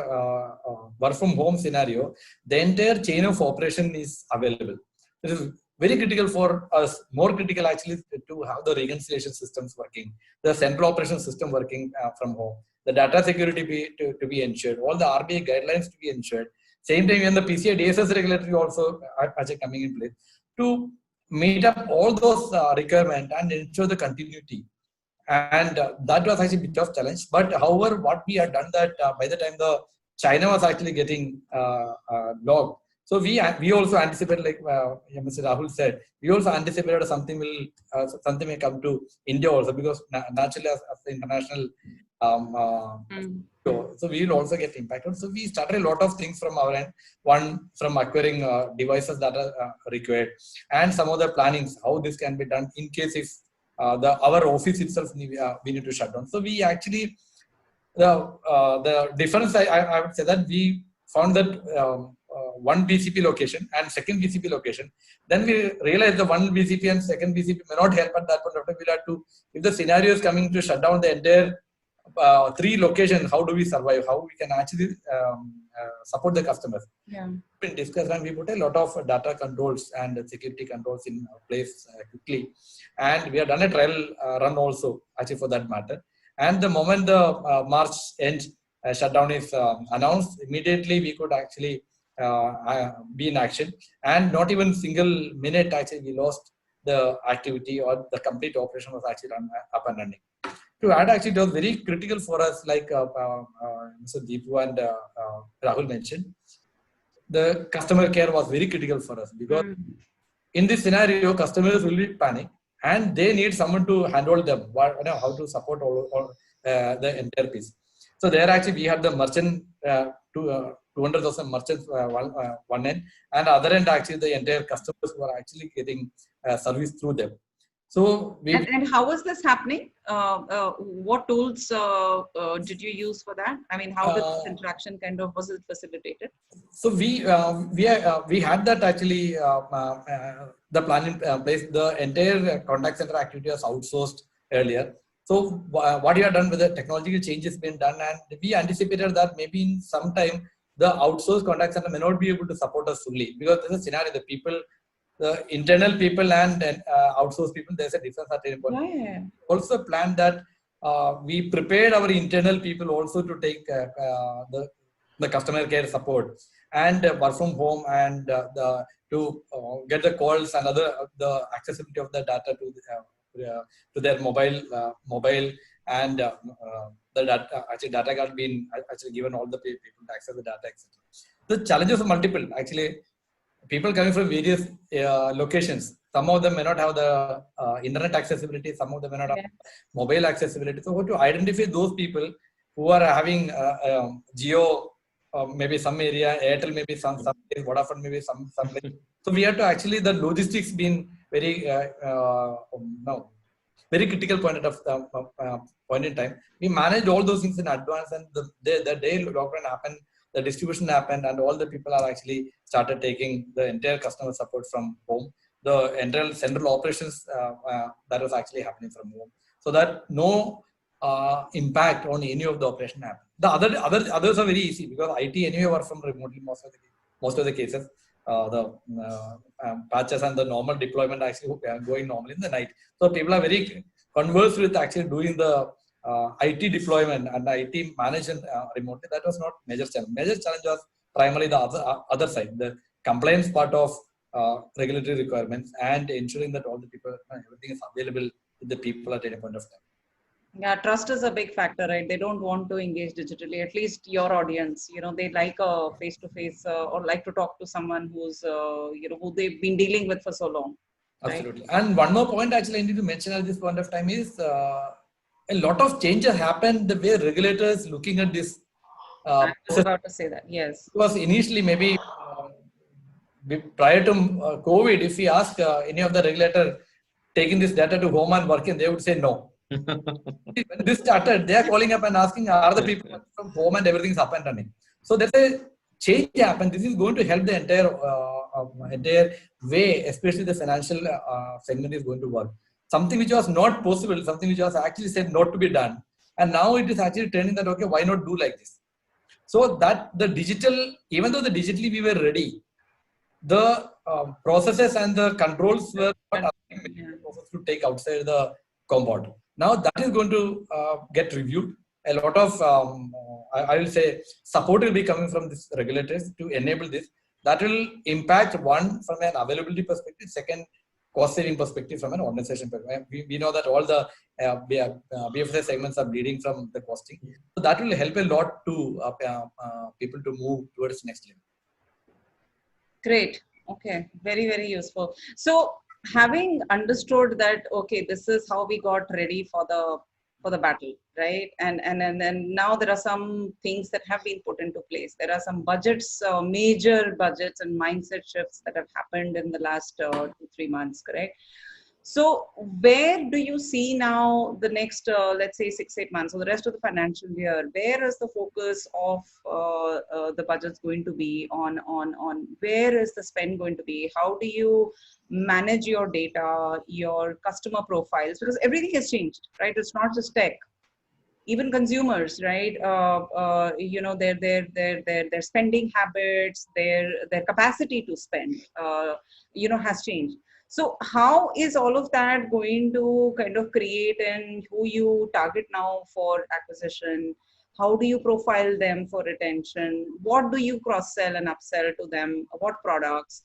work from home scenario, the entire chain of operation is available. This is very critical for us, more critical actually to have the reconciliation systems working, the central operation system working from home, the data security to be ensured, all the RBI guidelines to be ensured. Same time, when the PCI DSS regulatory also actually coming in place to meet up all those requirements and ensure the continuity. And that was actually a bit of challenge. But however, what we had done that by the time the China was actually getting logged, so we also anticipated, like Mr. Rahul said, we also anticipated something may come to India also, because naturally as the international so we will also get impacted. So we started a lot of things from our end. One, from acquiring devices that are required, and some of the plannings, how this can be done in case if our office itself we need to shut down. So we actually, the difference, I would say that we found that one BCP location and second BCP location. Then we realized the one BCP and second BCP may not help at that point of time. We'll have to, if the scenario is coming to shut down the entire 3 locations, how do we survive? How we can actually support the customers? Yeah. We discussed and we put a lot of data controls and security controls in place quickly. And we have done a trial run also, actually, for that matter. And the moment the March end shutdown is announced, immediately we could actually be in action. And not even single minute, actually, we lost the activity, or the complete operation was actually up and running. To add, actually, it was very critical for us, like Mr. Deepu and Rahul mentioned. The customer care was very critical for us, because in this scenario, customers will be panic and they need someone to handle them, how to support all the entire piece. So there, actually, we had the merchant, 200,000 merchants one end, and other end, actually, the entire customers were actually getting service through them. So and how was this happening? What tools did you use for that? I mean, how did this interaction was it facilitated? So we had that actually the plan in place. The entire contact center activity was outsourced earlier. So what you have done with the technological changes been done, and we anticipated that maybe in some time the outsourced contact center may not be able to support us fully, because there's a scenario, the people, the internal people and outsourced people, there's a difference at any point. Yeah. Also planned that we prepared our internal people also to take the customer care support and work from home, and to get the calls and the accessibility of the data to their mobile and the data, actually data got been actually given all the people to access the data, etc. The challenges are multiple, actually. People coming from various locations, some of them may not have the internet accessibility, some of them may not have mobile accessibility. So, how to identify those people who are having Jio, maybe some area, Airtel, maybe some place, Vodafone, maybe some place. So, we have to actually, the logistics been very, very critical point in time. We managed all those things in advance, and the day lockdown happened, the distribution happened, and all the people are actually started taking the entire customer support from home. The entire central operations that was actually happening from home, so that no impact on any of the operation happened. The others are very easy, because IT anyway work from remotely most of the cases. The patches and the normal deployment actually going normally in the night. So people are very conversed with actually doing the IT deployment and IT management remotely. That was not major challenge. Major challenge was primarily the other side, the compliance part of regulatory requirements, and ensuring that all the people, everything is available with the people at any point of time. Yeah, trust is a big factor, right? They don't want to engage digitally. At least your audience, they like a face-to-face or like to talk to someone who's, who they've been dealing with for so long. Absolutely. Right? And one more point actually I need to mention at this point of time is a lot of changes happened the way regulators looking at this. I was about to say that, yes. Because initially maybe prior to COVID, if we ask any of the regulator taking this data to home and working, they would say no. When this started, they are calling up and asking, are the people from home and everything's up and running? So there's a change happen, this is going to help the entire way, especially the financial segment is going to work. Something which was not possible, something which was actually said not to be done, and now it is actually turning that, okay, why not do like this? So that the digital, even though the digitally we were ready, the processes and the controls were not process to take outside the compound. Now that is going to get reviewed. A lot of, I will say, support will be coming from this regulators to enable this. That will impact, one, from an availability perspective, second, cost saving perspective from an organization perspective. We know that all the BFSI segments are bleeding from the costing. So that will help a lot to people to move towards next level. Great. Okay. Very, very useful. So having understood that, okay, this is how we got ready for the battle, right? And then now there are some things that have been put into place. There are some budgets, major budgets and mindset shifts that have happened in the last 2-3 months, correct? So where do you see now the next, let's say 6-8 months, or the rest of the financial year? Where is the focus of the budgets going to be on where is the spend going to be? How do you manage your data, your customer profiles? Because everything has changed, right? It's not just tech. Even consumers, right? You know, their spending habits, their capacity to spend, you know, has changed. So how is all of that going to kind of create and who you target now for acquisition? How do you profile them for retention? What do you cross-sell and upsell to them? What products?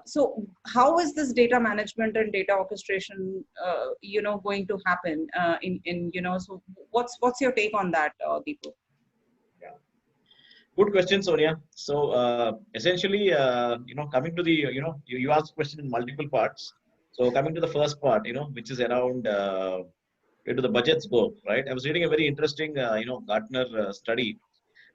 So how is this data management and data orchestration, you know, going to happen in you know, so what's your take on that, Deepu? Good question, Sonia. So essentially, you know, coming to the, you know, you asked the question in multiple parts. So coming to the first part, you know, which is around where do the budgets go, right? I was reading a very interesting, you know, Gartner study,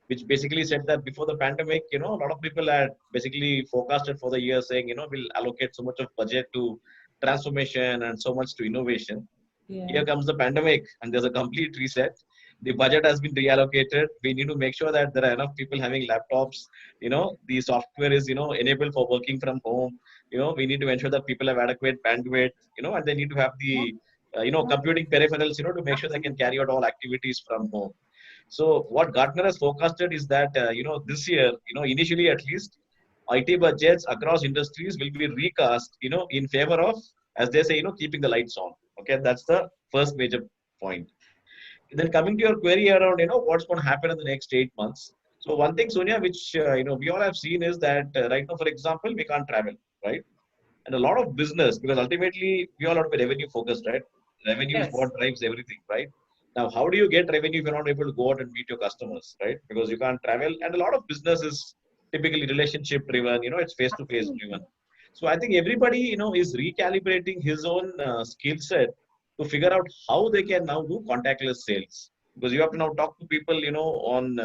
which basically said that before the pandemic, you know, a lot of people had basically forecasted for the year saying, you know, we'll allocate so much of budget to transformation and so much to innovation. Here comes the pandemic and there's a complete reset. The budget has been reallocated. We need to make sure that there are enough people having laptops. You know, the software is, you know, enabled for working from home. You know, we need to ensure that people have adequate bandwidth, you know, and they need to have the, you know, computing peripherals, you know, to make sure they can carry out all activities from home. So what Gartner has forecasted is that, you know, this year, you know, initially at least, IT budgets across industries will be recast, you know, in favor of, as they say, you know, keeping the lights on. Okay, that's the first major point. Then coming to your query around, you know, what's going to happen in the next 8 months. So one thing, Sonia, which, you know, we all have seen is that right now, for example, we can't travel, right? And a lot of business, because ultimately we all have to be revenue focused, right? Revenue is what drives everything, right? Now, how do you get revenue if you're not able to go out and meet your customers, right? Because you can't travel. And a lot of business is typically relationship driven, you know, it's face to face driven. So I think everybody, you know, is recalibrating his own skill set to figure out how they can now do contactless sales, because you have to now talk to people, you know, on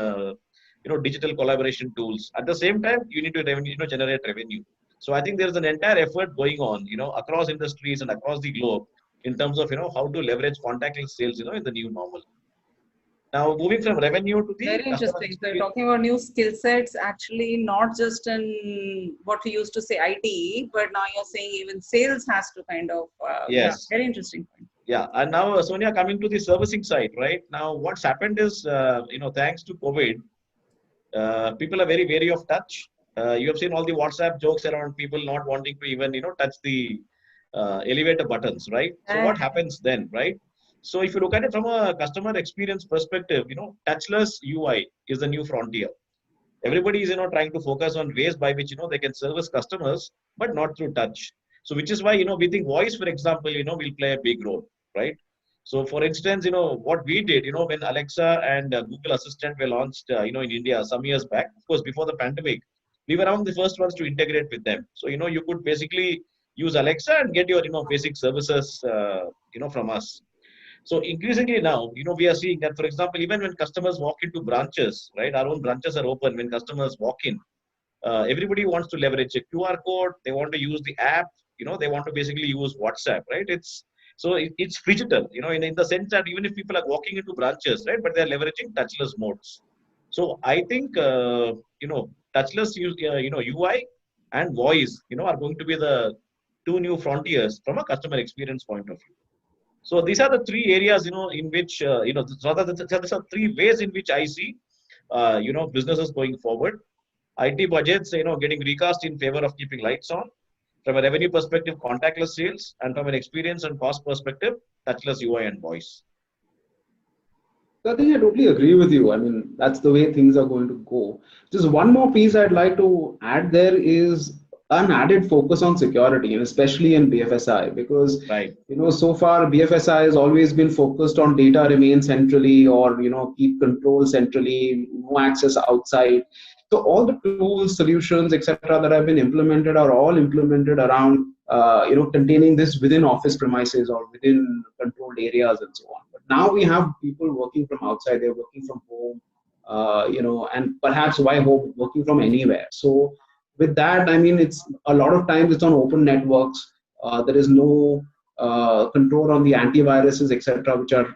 you know, digital collaboration tools. At the same time, you need to revenue, you know, generate revenue. So I think there's an entire effort going on, you know, across industries and across the globe in terms of, you know, how to leverage contactless sales, you know, in the new normal. Now, moving from revenue to the very interesting. So you're talking about new skill sets, actually not just in what we used to say IT, but now you're saying even sales has to kind of, yes. Yeah, very interesting point. Yeah, and now Sonia, coming to the servicing side, right? Now, what's happened is, you know, thanks to COVID, people are very wary of touch. You have seen all the WhatsApp jokes around people not wanting to even, you know, touch the elevator buttons, right? So what happens then, right? So if you look at it from a customer experience perspective, you know, touchless UI is the new frontier. Everybody is, you know, trying to focus on ways by which, you know, they can service customers, but not through touch. So which is why, you know, we think voice, for example, you know, will play a big role, right? So for instance, you know, what we did, you know, when Alexa and Google Assistant were launched, you know, in India some years back, of course, before the pandemic, we were among the first ones to integrate with them. So, you know, you could basically use Alexa and get your, you know, basic services, you know, from us. So increasingly now, you know, we are seeing that, for example, even when customers walk into branches, right, our own branches are open. When customers walk in, everybody wants to leverage a QR code. They want to use the app. You know, they want to basically use WhatsApp, right? It's digital, you know, in the sense that even if people are walking into branches, right, but they're leveraging touchless modes. So I think, you know, touchless UI and voice, are going to be the two new frontiers from a customer experience point of view. So these are the three areas, in which, these are three ways in which I see, businesses going forward. IT budgets, getting recast in favor of keeping lights on. From a revenue perspective, contactless sales, and from an experience and cost perspective, touchless UI and voice. I think I totally agree with you. I mean, that's the way things are going to go. Just one more piece I'd like to add there is an added focus on security, and especially in BFSI, because Right. so far BFSI has always been focused on data remain centrally, or keep control centrally, no access outside. So all the tools, solutions, etc., that have been implemented are all implemented around containing this within office premises or within controlled areas and so on. But now we have people working from outside; they're working from home, and perhaps why home, working from anywhere. So with that, I mean, it's a lot of times it's on open networks. There is no control on the antiviruses, etc., which are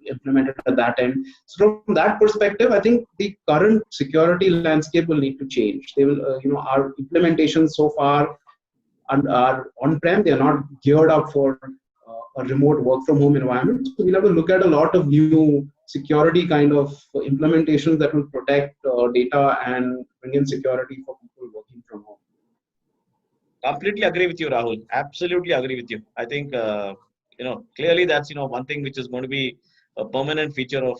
implemented at that end. So from that perspective, I think the current security landscape will need to change. They will, our implementations so far are on-prem. They are not geared up for a remote work from home environment. So we'll have to look at a lot of new security kind of implementations that will protect data and bring in security for people working from home. Completely agree with you, Rahul. Absolutely agree with you. I think, clearly that's, one thing which is going to be a permanent feature of,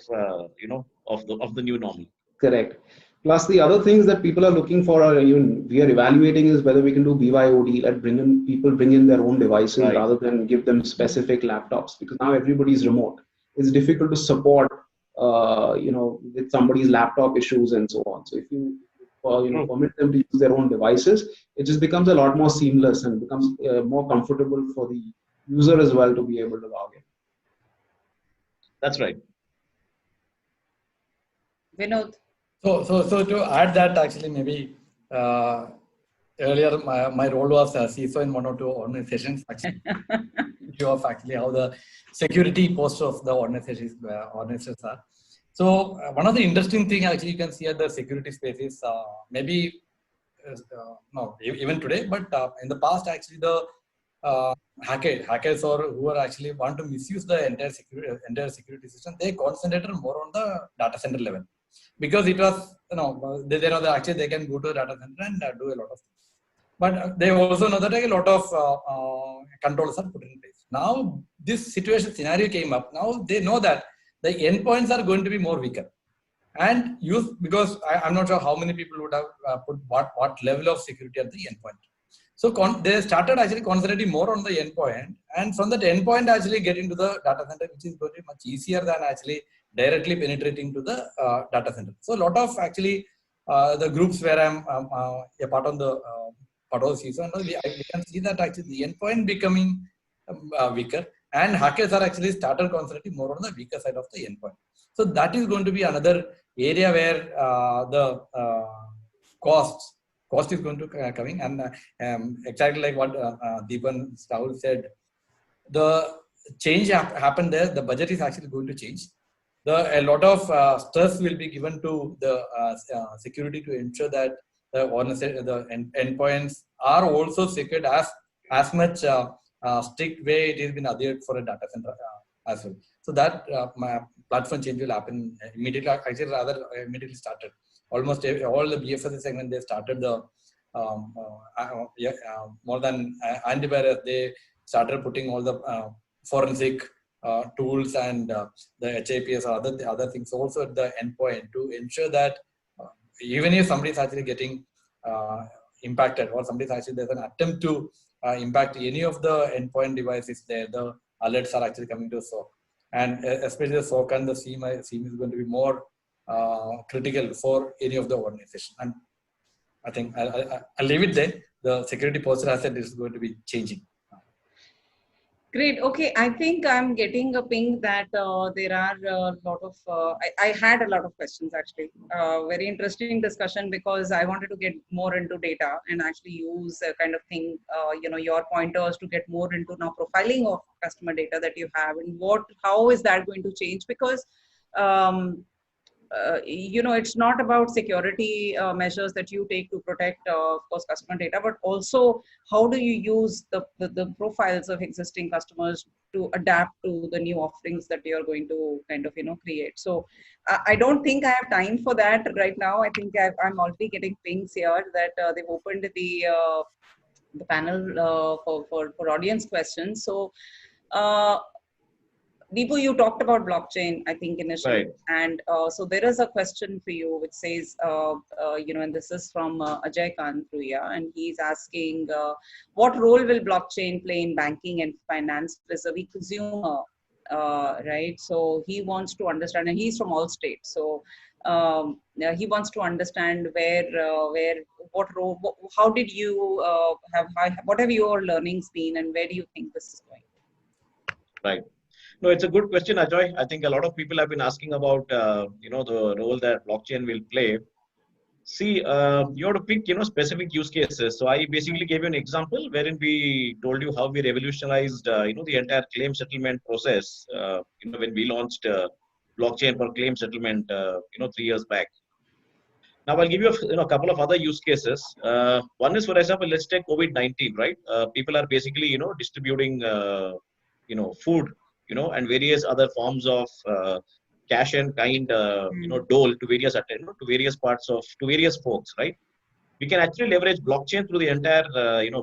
of the new normal. Correct. Plus, the other things that people are looking for, or even we are evaluating, is whether we can do BYOD, let people bring in their own devices, Right. rather than give them specific laptops, because now everybody's remote. It's difficult to support, with somebody's laptop issues and so on. So if you, permit them to use their own devices, it just becomes a lot more seamless and becomes more comfortable for the user as well to be able to log in. That's right. Vinod. So to add that, actually, maybe earlier my role was CISO in one or two organizations. Actually, of actually how the security posts of the organizations are. So one of the interesting thing actually you can see at the security space is maybe no, even today, but in the past actually the hackers or who are actually want to misuse the entire security system, they concentrated more on the data center level, because it was they know that actually they can go to the data center and do a lot of things. But they also know that a lot of controls are put in place. Now this scenario came up. Now they know that the endpoints are going to be more weaker, and because I'm not sure how many people would have put what level of security at the endpoint. So they started actually concentrating more on the endpoint, and from that endpoint actually get into the data center, which is going to be much easier than actually directly penetrating to the data center. So a lot of actually the groups where I'm a part of the CISO, we can see that actually the endpoint becoming weaker, and hackers are actually started concentrating more on the weaker side of the endpoint. So that is going to be another area where the cost is going to coming, and exactly like what Deepan Rahul said, the change happened there. The budget is actually going to change. A lot of stress will be given to the security to ensure that the endpoints are also secured as much strict way it has been adhered for a data center as well. So that platform change will happen immediately. Actually, rather immediately started. Almost all the BFSI segment, they started the more than antivirus. They started putting all the forensic tools and the HIPS or other things also at the endpoint to ensure that even if somebody is actually getting impacted, or somebody actually there's an attempt to impact any of the endpoint devices, there the alerts are actually coming to SOC, and especially the SOC and the SIEM is going to be more critical for any of the organization. And I think I'll leave it there. The security posture asset is going to be changing. Great. Okay. I think I'm getting a ping that there are a lot of, I had a lot of questions actually. Very interesting discussion, because I wanted to get more into data and actually use a kind of thing, your pointers to get more into now profiling of customer data that you have, and how is that going to change? Because it's not about security measures that you take to protect, of course, customer data, but also how do you use the profiles of existing customers to adapt to the new offerings that you're going to kind of, create. So I don't think I have time for that right now. I think I'm already getting pings here that they've opened the panel for audience questions. So, Deepu, you talked about blockchain, I think, initially. Right. And so there is a question for you which says, and this is from Ajay Kantruya, and he's asking, what role will blockchain play in banking and finance vis-a-vis consumer? Right? So he wants to understand, and he's from Allstate. So he wants to understand what role, how did you what have your learnings been, and where do you think this is going? Right. No, it's a good question, Ajoy. I think a lot of people have been asking about, the role that blockchain will play. See, you have to pick, specific use cases. So I basically gave you an example wherein we told you how we revolutionized, the entire claim settlement process, when we launched blockchain for claim settlement, 3 years back. Now I'll give you a couple of other use cases. One is, for example, let's take COVID-19, right? People are basically, distributing, food, and various other forms of cash and kind, dole to various parts of, to various folks, right? We can actually leverage blockchain through the entire,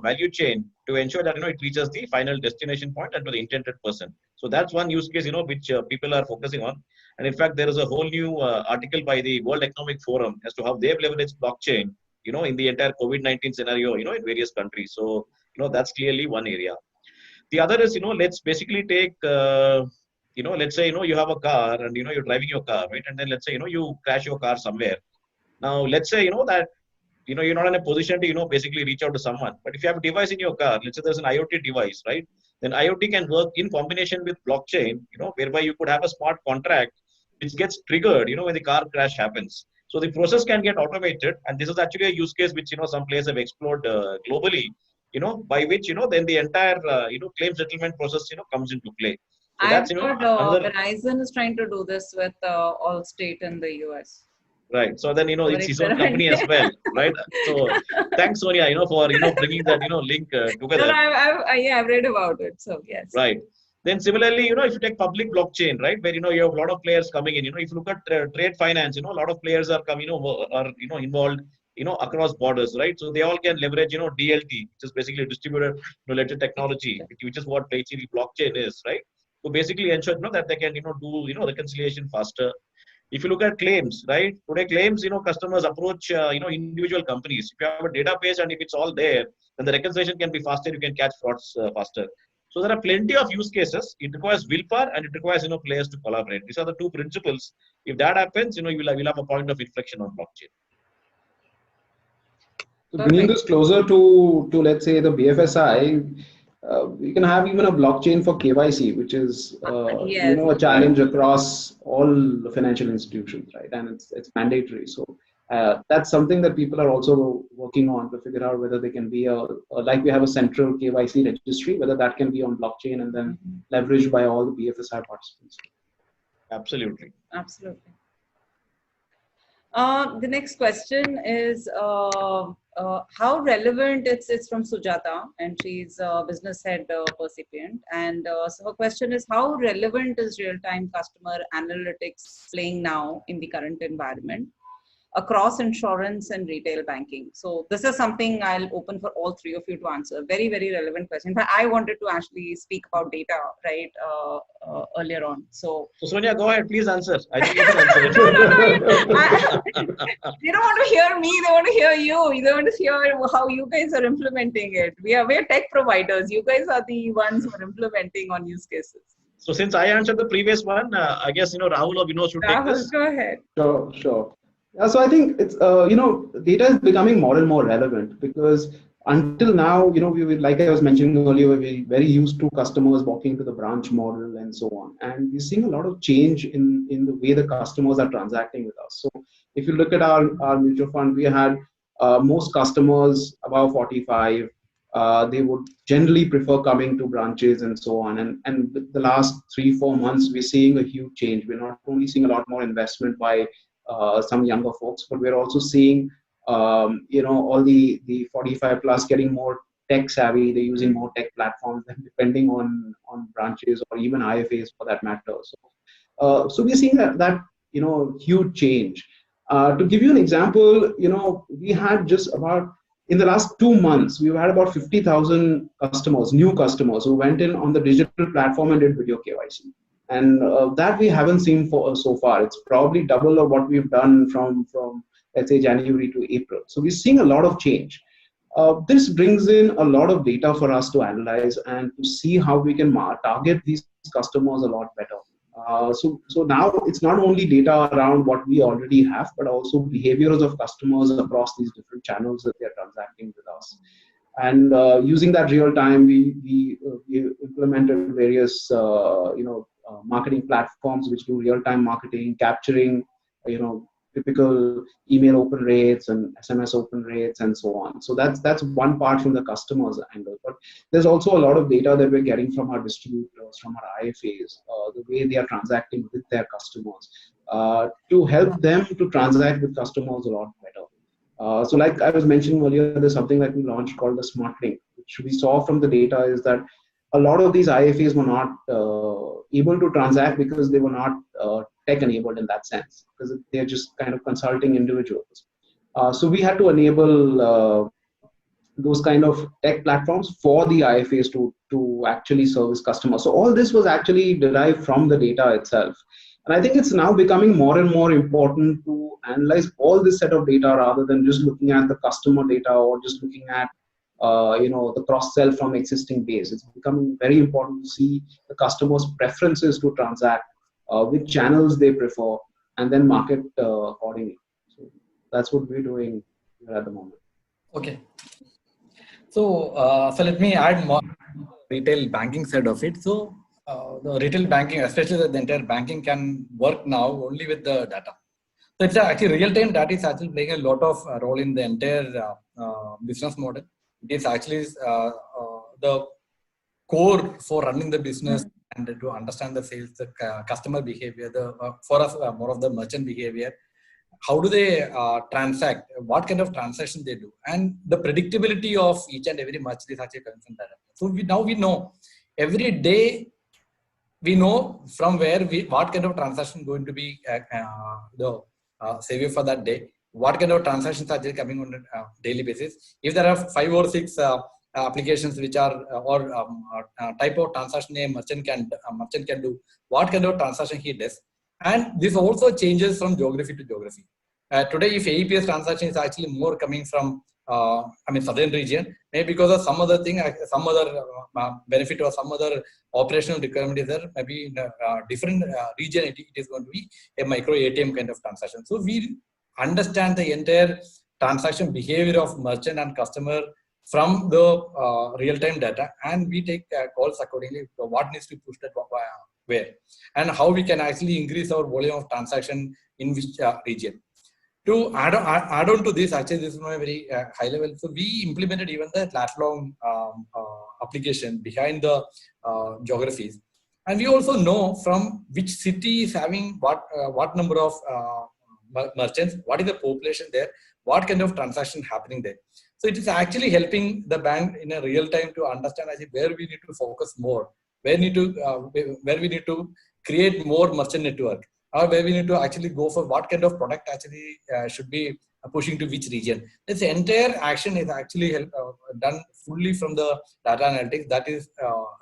value chain to ensure that, it reaches the final destination point and to the intended person. So that's one use case, which people are focusing on. And in fact, there is a whole new article by the World Economic Forum as to how they've leveraged blockchain, in the entire COVID-19 scenario, in various countries. So, that's clearly one area. The other is, let's basically take, let's say, you have a car and, you're driving your car, right? And then let's say, you crash your car somewhere. Now, let's say, that, you're not in a position to, basically reach out to someone. But if you have a device in your car, let's say there's an IoT device, right? Then IoT can work in combination with blockchain, whereby you could have a smart contract which gets triggered, when the car crash happens. So the process can get automated. And this is actually a use case which, some players have explored globally, by which, then the entire, claim settlement process, comes into play. So I've that's, heard another... Verizon is trying to do this with Allstate in the US. Right. So then, it's his own company as well, right? So thanks, Sonia, for, bringing that, link together. No, I've read about it. So yes. Right. Then similarly, if you take public blockchain, right, where, you have a lot of players coming in, if you look at trade finance, a lot of players are coming, involved, across borders, right? So they all can leverage, DLT, which is basically distributed ledger technology, which is what basically blockchain is, right? To basically ensure, that they can, do, reconciliation faster. If you look at claims, right? Today claims, customers approach, individual companies. If you have a database and if it's all there, then the reconciliation can be faster. You can catch frauds faster. So there are plenty of use cases. It requires willpower and it requires, players to collaborate. These are the two principles. If that happens, you'll have a point of inflection on blockchain. So bringing this closer to let's say the BFSI, we can have even a blockchain for KYC, which is yes, a challenge across all the financial institutions, right? And it's mandatory. So that's something that people are also working on to figure out whether they can be like we have a central KYC registry, whether that can be on blockchain and then leveraged by all the BFSI participants. Absolutely. Absolutely. The next question is how relevant it's from Sujata, and she's a business head percipient. And so her question is, how relevant is real-time customer analytics playing now in the current environment across insurance and retail banking? So this is something I'll open for all three of you to answer. Very, very relevant question. But I wanted to actually speak about data, right, earlier on. So Sonia, go ahead, please answer. I think you can answer it. They don't want to hear me, they want to hear you. They want to hear how you guys are implementing it. We're tech providers. You guys are the ones who are implementing on use cases. So since I answered the previous one, I guess, Rahul or Vinod should take this. Go ahead. Sure. So I think it's, data is becoming more and more relevant because until now, we like I was mentioning earlier, we're very used to customers walking to the branch model and so on. And we're seeing a lot of change in the way the customers are transacting with us. So if you look at our mutual fund, we had most customers above 45, they would generally prefer coming to branches and so on. And the last 3-4 months, we're seeing a huge change. We're not only seeing a lot more investment by some younger folks, but we're also seeing all the 45 plus getting more tech savvy. They're using more tech platforms, and depending on branches or even IFAs for that matter. So we're seeing that huge change. To give you an example, we had just about, in the last 2 months, we've had about 50,000 customers, new customers, who went in on the digital platform and did video KYC. And that we haven't seen so far. It's probably double of what we've done from let's say January to April. So we're seeing a lot of change. This brings in a lot of data for us to analyze and to see how we can target these customers a lot better. So now it's not only data around what we already have, but also behaviors of customers across these different channels that they're transacting with us. And using that real time, we implemented various marketing platforms which do real time marketing, capturing typical email open rates and SMS open rates and so on. So that's one part from the customer's angle. But there's also a lot of data that we're getting from our distributors, from our IFAs, the way they are transacting with their customers, to help them to transact with customers a lot better. So like I was mentioning earlier, there's something that we launched called the Smart Link, which we saw from the data is that a lot of these IFAs were not able to transact because they were not tech enabled in that sense, because they're just kind of consulting individuals. So we had to enable those kind of tech platforms for the IFAs to actually service customers. So all this was actually derived from the data itself. And I think it's now becoming more and more important to analyze all this set of data rather than just looking at the customer data or just looking at the cross-sell from existing base. It's becoming very important to see the customer's preferences to transact, which channels they prefer, and then market accordingly. So that's what we're doing at the moment. Okay. So let me add more retail banking side of it. So the retail banking, especially the entire banking, can work now only with the data. So it's actually real-time data is actually playing a lot of role in the entire business model. It is actually the core for running the business and to understand the sales, the customer behavior, for us more of the merchant behavior. How do they transact? What kind of transaction they do, and the predictability of each and every merchant is actually coming from data. So we know every day. We know from where what kind of transaction going to be the savior for that day. What kind of transactions are they coming on a daily basis? If there are 5 or 6 applications which are type of transaction a merchant can do, what kind of transaction he does, and this also changes from geography to geography. Today, if AEPS transaction is actually more coming from southern region, maybe because of some other thing, some other benefit or some other operational requirement is there, maybe in a different region it is going to be a micro ATM kind of transaction. So we understand the entire transaction behavior of merchant and customer from the real-time data, and we take calls accordingly to what needs to be pushed at where, and how we can actually increase our volume of transaction in which region. To add on to this, actually this is a very high level. So we implemented even the lat-long application behind the geographies, and we also know from which city is having what number of merchants, what is the population there, what kind of transaction happening there. So it is actually helping the bank in a real time to understand actually where we need to focus more, where we need to create more merchant network, or where we need to actually go for what kind of product actually should be pushing to which region. This entire action is actually done fully from the data analytics. That is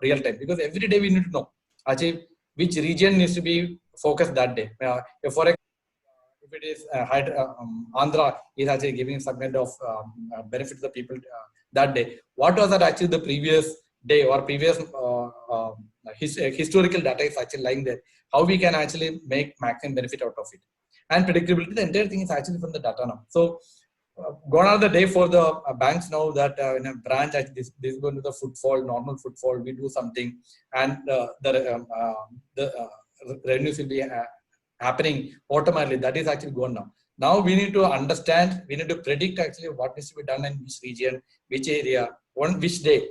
real time, because every day we need to know actually which region needs to be focused that day. If it is Andhra is actually giving some kind of benefit to the people that day. What was that actually the previous day or previous historical data is actually lying there? How we can actually make maximum benefit out of it. And predictability, the entire thing is actually from the data now. So gone are the day for the banks now that in a branch, this is going to the footfall, normal footfall, we do something, and the revenues will be happening automatically. That is actually gone now. Now we need to understand, we need to predict actually what needs to be done in which region, which area, on which day,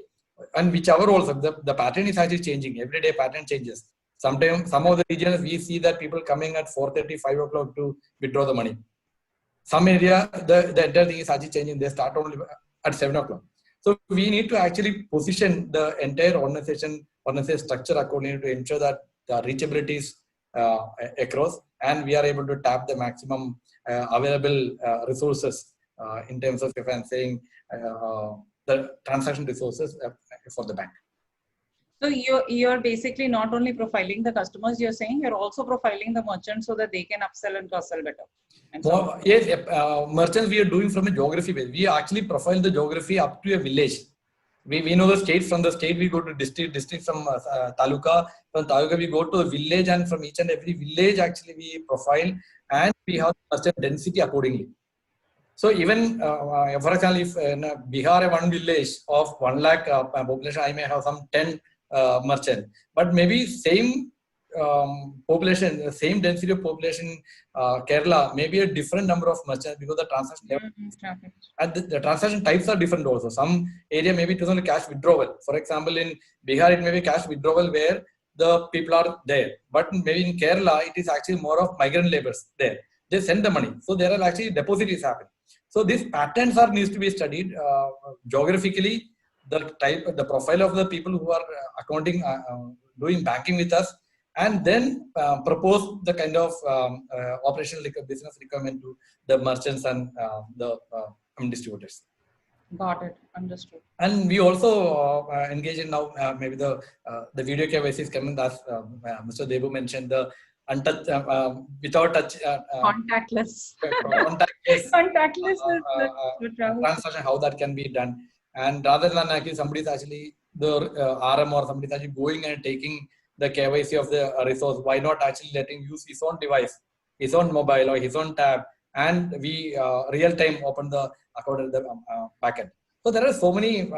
and which hour also. The pattern is actually changing. Every day pattern changes. Sometimes some of the regions we see that people coming at 4:30, 5 o'clock to withdraw the money. Some area, the entire thing is actually changing. They start only at 7 o'clock. So we need to actually position the entire organization structure accordingly to ensure that the reachability is across, and we are able to tap the maximum available resources in terms of, if I'm saying, the transaction resources for the bank. So you're basically not only profiling the customers, you're saying you're also profiling the merchants so that they can upsell and cross-sell better. And so Yes, merchants we are doing from a geography base. We actually profile the geography up to a village. We know the states. From the state we go to district from taluka. From taluka we go to a village, and from each and every village actually we profile, and we have merchant density accordingly. So even for example, if in Bihar one village of 1 lakh population, I may have some 10 merchant, but maybe same population, same density of population, Kerala, maybe a different number of merchants because the transaction level and the transaction types are different also. Some area maybe it is only cash withdrawal. For example, in Bihar it may be cash withdrawal where the people are there, but maybe in Kerala it is actually more of migrant laborers there. They send the money, so there are actually deposit is happening. So these patterns are needs to be studied geographically. The type, the profile of the people who are accounting, doing banking with us, and then propose the kind of operational business requirement to the merchants and the distributors. got it, understood. And we also engage in now maybe the video KYC is coming, as Mr. Debu mentioned, the untouched without touch Contactless. contactless Contactless is transaction, how that can be done. And rather than actually somebody is actually the RM or somebody is actually going and taking the KYC of the resource, why not actually letting use his own device, his own mobile or his own tab, and we real time open the account at the backend. So there are so many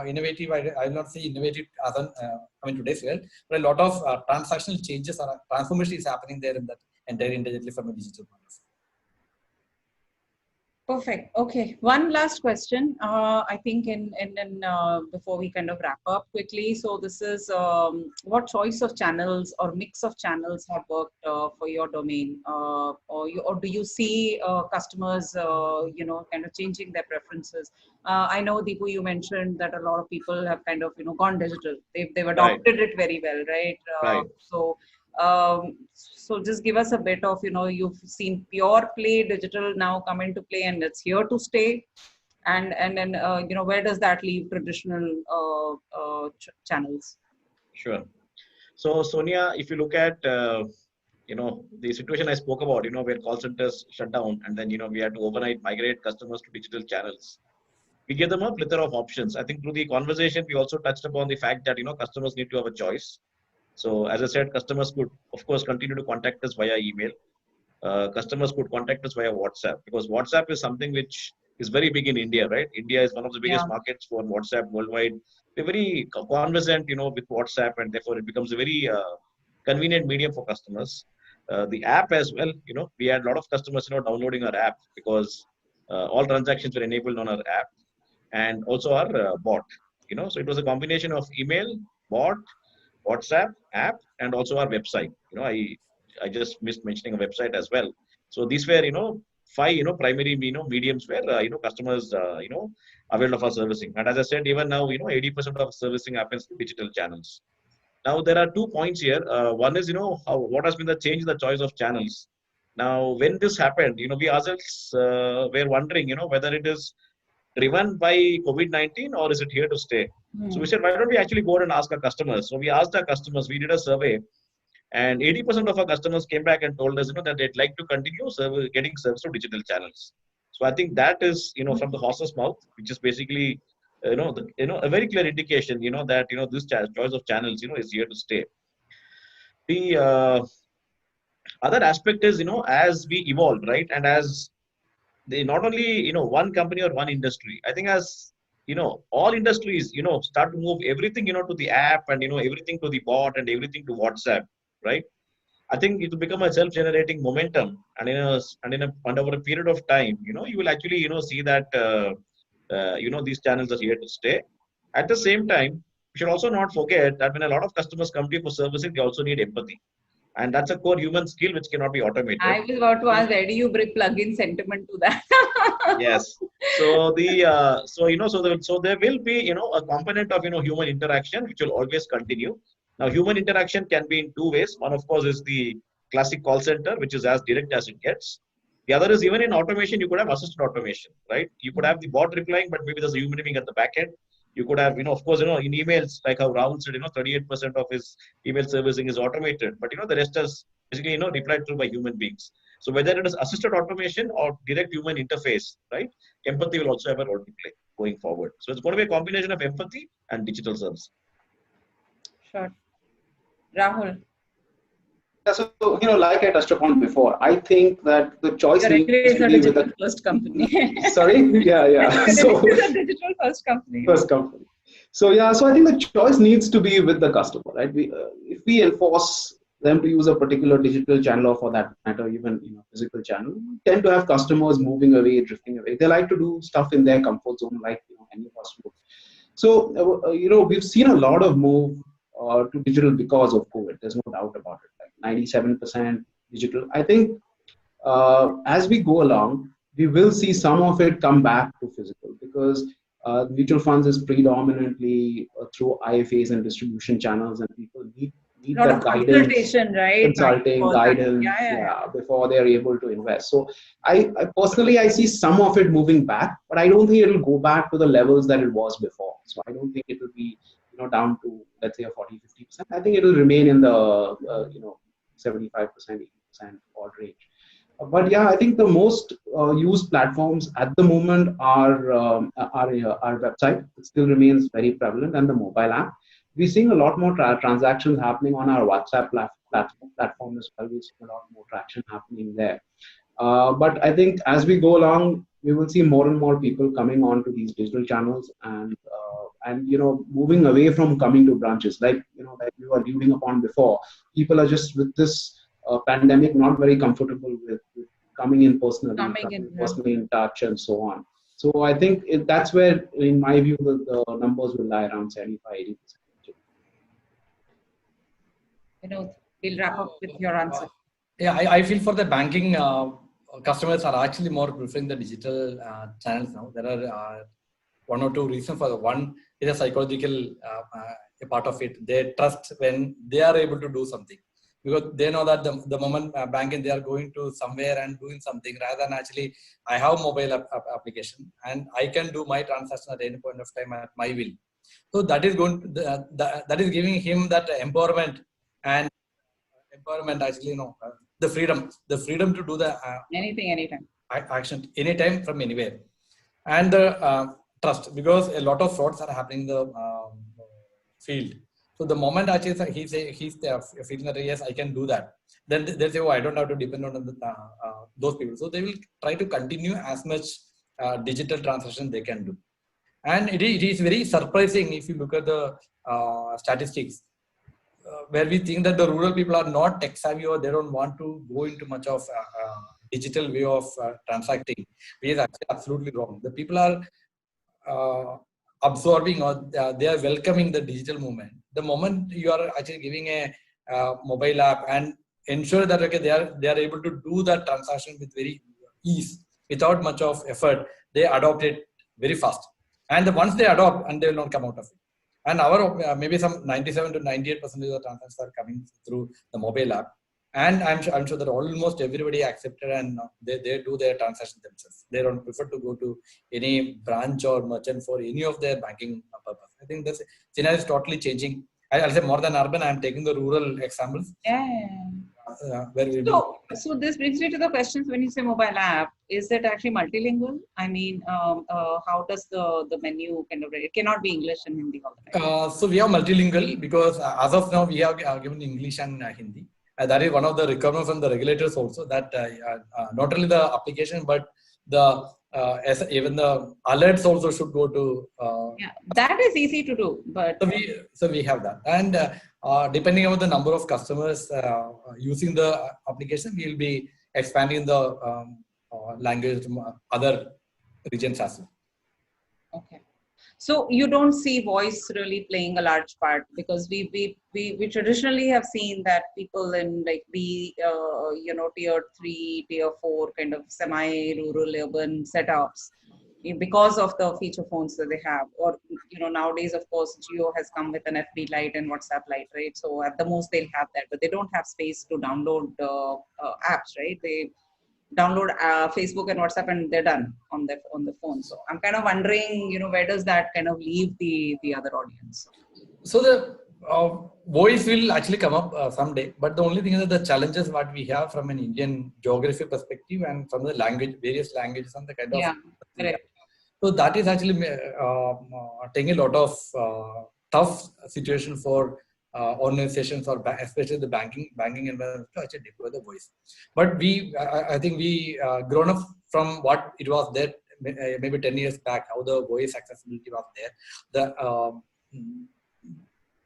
innovative, I will not say innovative as today's world, but a lot of transactional changes or transformation is happening there in that entire individually from a digital point of view. Perfect. Okay. One last question. I think before we kind of wrap up quickly. So this is what choice of channels or mix of channels have worked for your domain, or do you see customers, kind of changing their preferences? I know, Deepu, you mentioned that a lot of people have kind of gone digital. They've adopted it very well, right? Right. So just give us a bit of, you've seen pure play digital now come into play and it's here to stay. And then, where does that leave traditional channels? Sure. So Sonia, if you look at, the situation I spoke about, where call centers shut down and then, we had to overnight migrate customers to digital channels. We gave them a plethora of options. I think through the conversation, we also touched upon the fact that, customers need to have a choice. So as I said, customers could, of course, continue to contact us via email. Customers could contact us via WhatsApp, because WhatsApp is something which is very big in India, right? India is one of the biggest markets for WhatsApp worldwide. We're very conversant, with WhatsApp, and therefore it becomes a very convenient medium for customers. The app as well, we had a lot of customers, downloading our app because all transactions were enabled on our app, and also our bot. So it was a combination of email, bot, WhatsApp, app, and also our website. I just missed mentioning a website as well. So these were, 5, primary, mediums where, customers, availed of our servicing. And as I said, even now, 80% of servicing happens through digital channels. Now, there are 2 points here. One is, what has been the change in the choice of channels. Now, when this happened, we ourselves were wondering, whether it is driven by COVID-19 or is it here to stay? So we said, why don't we actually go and ask our customers? So we asked our customers, we did a survey, and 80% of our customers came back and told us, that they'd like to continue getting service through digital channels. So I think that is, from the horse's mouth, which is basically, a very clear indication, that, this choice of channels, is here to stay. The other aspect is, as we evolve, right, and as they not only one company or one industry, I think as all industries start to move everything to the app, and everything to the bot, and everything to WhatsApp, right? I think it will become a self-generating momentum, and over a period of time, you will actually see that these channels are here to stay. At the same time, We should also not forget that when a lot of customers come to you for servicing, they also need empathy. And that's a core human skill which cannot be automated. I was about to ask, where do you plug in sentiment to that? Yes. So so there will be a component of human interaction which will always continue. Now human interaction can be in two ways. One of course is the classic call center, which is as direct as it gets. The other is even in automation, you could have assisted automation, right? You could have the bot replying, but maybe there's a human being at the back end. You could have, of course, in emails, like how Rahul said, 38% of his email servicing is automated, but the rest is basically, replied to by human beings. So whether it is assisted automation or direct human interface, right? Empathy will also have a role to play going forward. So it's going to be a combination of empathy and digital service. Sure. Rahul. Yeah, so like I touched upon before, I think that the choice needs to be with the first company. Sorry, yeah. So it's a digital first company. First company. So I think the choice needs to be with the customer, right? If we enforce them to use a particular digital channel, or for that matter, even physical channel, we tend to have customers moving away, drifting away. They like to do stuff in their comfort zone, like any of us would. So we've seen a lot of move to digital because of COVID. There's no doubt about it. Like 97% digital. I think as we go along, we will see some of it come back to physical, because mutual funds is predominantly through IFAs and distribution channels, and people need that guidance, consulting, guidance, before they're able to invest. So I personally, I see some of it moving back, but I don't think it'll go back to the levels that it was before. So I don't think it will be down to, let's say, a 40-50%. I think it will remain in the 75%, 80% odd range. But yeah, I think the most used platforms at the moment are our website. It still remains very prevalent, and the mobile app. We're seeing a lot more transactions happening on our WhatsApp platform as well. We're seeing a lot more traction happening there. But I think as we go along, we will see more and more people coming on to these digital channels, and moving away from coming to branches, like like we were alluding upon before. People are just, with this pandemic, not very comfortable with coming in personally, personally in touch, and so on. So I think that's where, in my view, the numbers will lie around 75-80%. We'll wrap up with your answer. Yeah, I feel for the banking, customers are actually more preferring the digital channels now. There are one or two reasons for that. One is a psychological a part of it. They trust when they are able to do something, because they know that the moment banking, they are going to somewhere and doing something, rather than actually, I have mobile application and I can do my transaction at any point of time at my will. So that is that is giving him that empowerment, and actually, the freedom to do the anything, anytime, action, anytime, from anywhere, and the trust, because a lot of frauds are happening in the field. So the moment actually he's feeling that yes, I can do that, then they say, oh, I don't have to depend on those people. So they will try to continue as much digital transaction they can do. And it is very surprising if you look at the statistics, where we think that the rural people are not tech savvy, or they don't want to go into much of digital way of transacting, which is actually absolutely wrong. The people are absorbing, or they are welcoming the digital movement. The moment you are actually giving a mobile app and ensure that they are able to do that transaction with very ease, without much of effort, they adopt it very fast. And once they adopt, and they will not come out of it. And our maybe some 97 to 98% of the transactions are coming through the mobile app. And I'm sure that almost everybody accepted, and they do their transaction themselves. They don't prefer to go to any branch or merchant for any of their banking purpose. I think this scenario is totally changing. I'll say more than urban. I'm taking the rural examples. So this brings me to the questions. When you say mobile app, is it actually multilingual? I mean, how does the menu kind of, it cannot be English and Hindi all the time? So we have multilingual, because as of now we have given English and Hindi. That is one of the requirements from the regulators also, that not only the application, but the even the alerts also should go to. That is easy to do, but so we have that, and depending on the number of customers using the application, we will be expanding the language to other regions as well. Okay. So you don't see voice really playing a large part, because we traditionally have seen that people in like tier 3, tier 4 kind of semi-rural urban setups, because of the feature phones that they have, or nowadays of course Jio has come with an FB Lite and WhatsApp Lite, right? So at the most they'll have that, but they don't have space to download apps, right? They download Facebook and WhatsApp and they're done on the phone. So I'm kind of wondering, where does that kind of leave the other audience? So the voice will actually come up someday, but the only thing is that the challenges what we have from an Indian geography perspective and from the language, various languages and the kind of Correct. So that is actually taking a lot of tough situation for organizations or especially the banking environment to actually deploy the voice. But I think we grown up from what it was there maybe 10 years back, how the voice accessibility was there.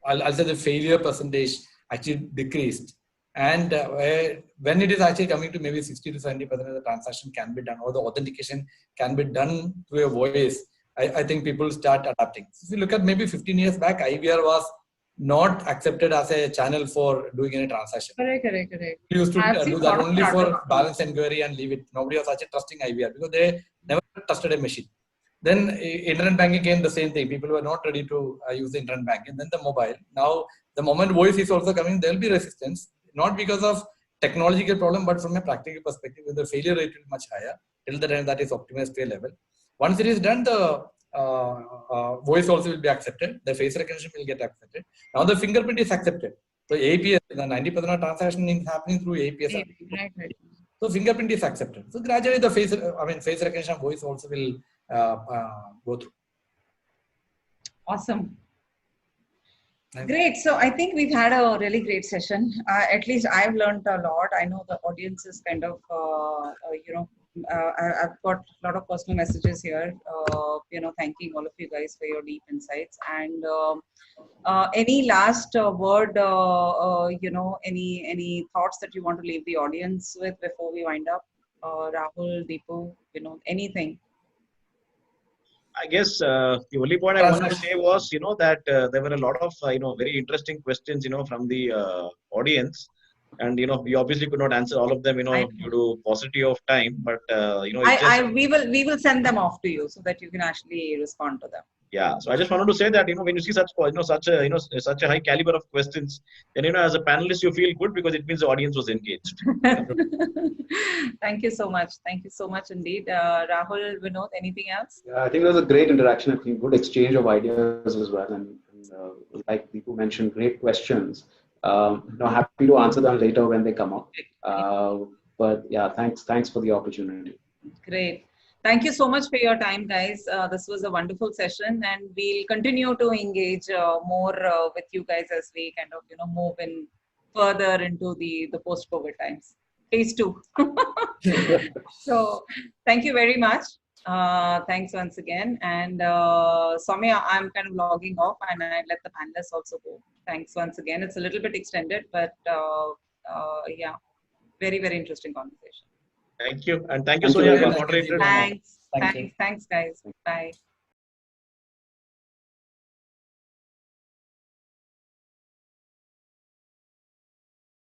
I'll say the failure percentage actually decreased. And when it is actually coming to maybe 60 to 70% of the transaction can be done, or the authentication can be done through a voice, I think people start adapting. So if you look at maybe 15 years back, IVR was not accepted as a channel for doing any transaction. Correct. We used to do that only for balance inquiry and leave it. Nobody was actually trusting IVR because they never trusted a machine. Then internet banking came, the same thing. People were not ready to use the internet banking. Then the mobile. Now, the moment voice is also coming, there will be resistance. Not because of technological problem, but from a practical perspective, the failure rate will be much higher till the time that is optimized to a level. Once it is done, the voice also will be accepted. The face recognition will get accepted. Now the fingerprint is accepted. So APS, the 90% of transaction is happening through APS. Right. So fingerprint is accepted. So gradually the face recognition voice also will go through. Awesome. Great. So I think we've had a really great session. At least I've learned a lot. I know the audience is kind of, I've got a lot of personal messages here, thanking all of you guys for your deep insights. And any last word, any thoughts that you want to leave the audience with before we wind up? Rahul, Deepu, anything? I guess the only point I wanted to say was, that there were a lot of, very interesting questions, from the audience. And, we obviously could not answer all of them, due to paucity of time. But, we will send them off to you so that you can actually respond to them. Yeah. So I just wanted to say that, when you see such a high caliber of questions, then, as a panelist, you feel good because it means the audience was engaged. Thank you so much. Thank you so much indeed. Rahul, Vinod, anything else? Yeah, I think there was a great interaction. I think good exchange of ideas as well. And like Deepu mentioned, great questions. Happy to answer them later when they come up. But yeah, thanks for the opportunity. Great. Thank you so much for your time, guys. This was a wonderful session, and we'll continue to engage more with you guys as we kind of, move in further into the post-COVID times. Phase 2. So thank you very much. Thanks once again. And Soumya, I'm kind of logging off, and I let the panelists also go. Thanks once again. It's a little bit extended, but yeah, very, very interesting conversation. Thank you. And thank you, Sonia, for moderator. Thanks, guys. Bye.